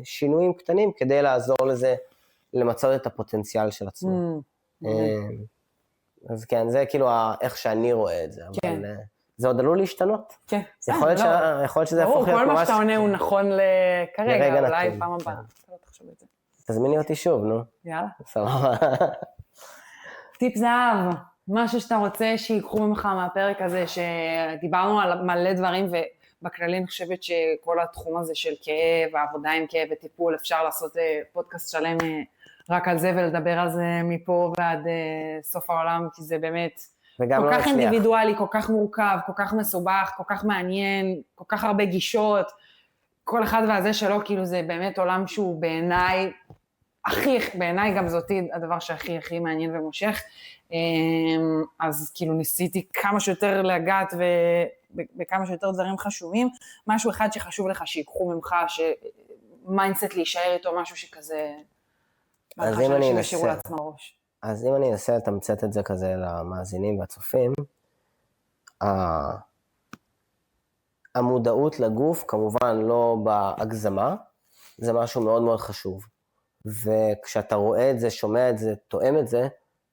שינויים קטנים, כדי לעזור לזה, למצוא את הפוטנציאל של עצמו. אז כן, זה כאילו איך שאני רואה את זה, אבל זה עוד עלול להשתנות. כן. יכול להיות שזה יהפוך להיות ממש... כל מה שאתה עונה הוא נכון כרגע, אולי פעם הבאה. תזמיני אותי שוב, נו. יאללה. סבבה. טיפ זהב. משהו שאתה רוצה שיקחו ממך מהפרק הזה, שדיברנו על מלא דברים, ובכללי אני חושבת שכל התחום הזה של כאב, העבודה עם כאב וטיפול, אפשר לעשות פודקאסט שלם רק על זה, ולדבר על זה מפה ועד סוף העולם, כי זה באמת כל כך אינדיבידואלי, כל כך מורכב, כל כך מסובך, כל כך מעניין, כל כך הרבה גישות, כל אחד והזה שלו, כאילו זה באמת עולם שהוא בעיניי גם זאתי הדבר שהכי מעניין ומושך, אז כאילו ניסיתי כמה שיותר לגעת בכמה שיותר דברים חשובים, משהו אחד שחשוב לך שיקחו ממך, שמיינדסט להישאר איתו, משהו שכזה, אז אם אני אנסה לתמצת את זה כזה למאזינים והצופים, המודעות לגוף כמובן לא בהגזמה, זה משהו מאוד מאוד חשוב. וכשאתה רואה את זה, שומע את זה, תואם את זה,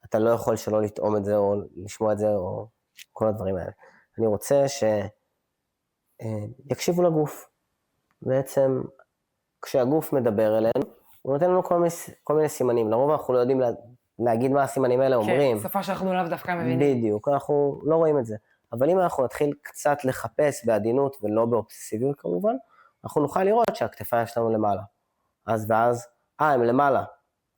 אתה לא יכול שלא לטעום את זה או לשמוע את זה או כל הדברים האלה. אני רוצה שיקשיבו לגוף. בעצם כשהגוף מדבר אלינו, הוא נותן לנו כל מיני סימנים. לרוב אנחנו לא יודעים להגיד מה הסימנים האלה אומרים. כן, שפה שאנחנו לאו דווקא מבינים. בדיוק, אנחנו לא רואים את זה. אבל אם אנחנו נתחיל קצת לחפש בעדינות ולא באובססיביות כמובן, אנחנו נוכל לראות שהכתפיים שלנו למעלה. ואז, הם למעלה.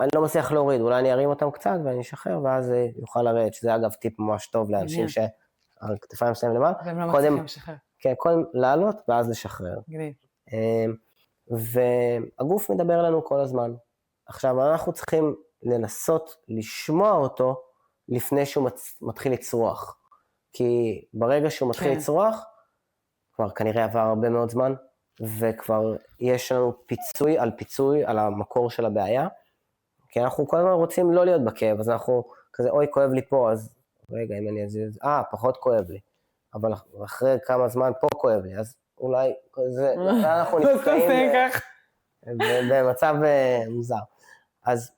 אני לא מצליח להוריד, אולי אני ארים אותם קצת ואני אשחרר, ואז זה יוכל לרדת, שזה אגב טיפ ממש טוב לאנשים שהכתפיים שלהם למעלה. והם לא מצליחים לשחרר. כן, קודם לעלות ואז לשחרר. גניב. והגוף מדבר לנו כל הזמן. עכשיו, אנחנו צריכים לנסות לשמוע אותו לפני שהוא מתחיל לצרוח. כי ברגע שהוא מתחיל לצרוח, כבר כנראה עבר הרבה מאוד זמן, וכבר יש לנו פיצוי על המקור של הבעיה, כי אנחנו כל הזמן רוצים לא להיות בכאב, אז אנחנו כזה, אוי, כואב לי פה, אז רגע, אם אני אזיז, פחות כואב לי, אבל אחרי כמה זמן פה כואב לי, אז אולי כזה, אנחנו נתקעים במצב מוזר. אז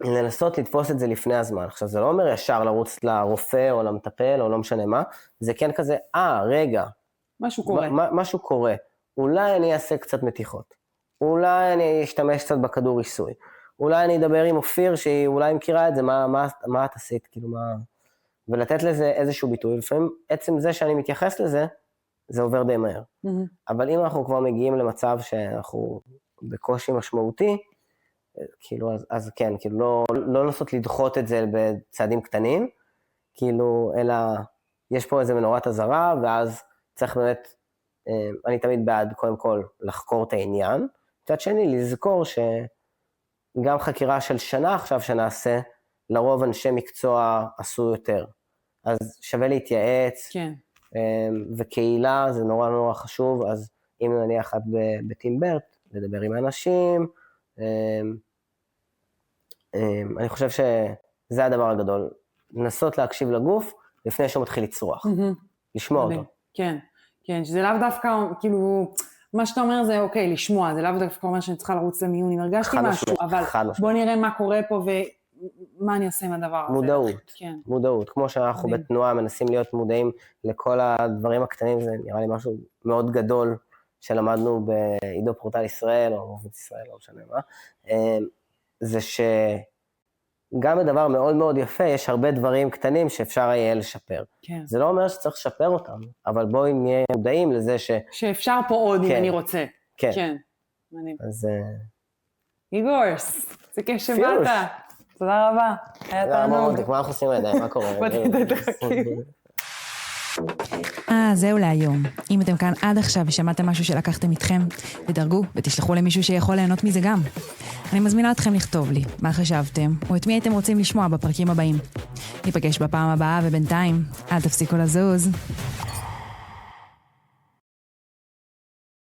לנסות לתפוס את זה לפני הזמן. עכשיו, זה לא אומר ישר לרוץ לרופא או למטפל או לא משנה מה, זה כן כזה, רגע. משהו קורה. אולי אני אעשה קצת מתיחות. אולי אני אשתמש קצת בכדור עיסוי. אולי אני אדבר עם אופיר שהיא אולי מכירה את זה, מה את עשית, כאילו מה... ולתת לזה איזשהו ביטוי. לפעמים עצם זה שאני מתייחס לזה, זה עובר די מהר. אבל אם אנחנו כבר מגיעים למצב שאנחנו בקושי משמעותי, כאילו, אז כן, כאילו, לא לנסות לדחות את זה בצעדים קטנים, כאילו, אלא יש פה איזה מנורת אזהרה, ואז צריך באמת, אני תמיד בעד, קודם כל, לחקור את העניין, מצד שני, לזכור שגם חקירה של שנה עכשיו שנעשה, לרוב אנשי מקצוע עשו יותר. אז שווה להתייעץ, כן. וקהילה זה נורא נורא חשוב, אז אם נניח את בטים ברט, לדבר עם האנשים, אני חושב שזה הדבר הגדול, לנסות להקשיב לגוף לפני שהוא מתחיל לצרוח, לשמוע אותו. כן, כן, שזה לאו דווקא, כאילו, מה שאתה אומר זה אוקיי, לשמוע, זה לאו דווקא אומר שאני צריכה לרוץ למיון, אם הרגשתי משהו, אבל בוא נראה מה קורה פה ומה אני אעשה עם הדבר הזה. מודעות, מודעות, כמו שאנחנו בתנועה מנסים להיות מודעים לכל הדברים הקטנים, זה נראה לי משהו מאוד גדול שלמדנו בעידו פורטל ישראל, או מוביל ישראל, לא משנה מה, זה שגם בדבר מאוד מאוד יפה, יש הרבה דברים קטנים שאפשר יהיה לשפר. כן. זה לא אומר שצריך לשפר אותם, אבל בואי נהיה מודעים לזה שאפשר פה עוד אם אני רוצה. כן. כן. מעניין. אז... איגורס, זה כיף שבאת. תודה רבה. היה תענוג. מה אנחנו עושים לידיים? מה קורה? זהו להיום. אם אתם כאן עד עכשיו ושמעתם משהו שלקחתם איתכם, תדרגו ותשלחו למישהו שיכול ליהנות מזה גם. אני מזמינה אתכם לכתוב לי מה חשבתם, או את מי הייתם רוצים לשמוע בפרקים הבאים. ניפגש בפעם הבאה, ובינתיים, אל תפסיקו לזוז.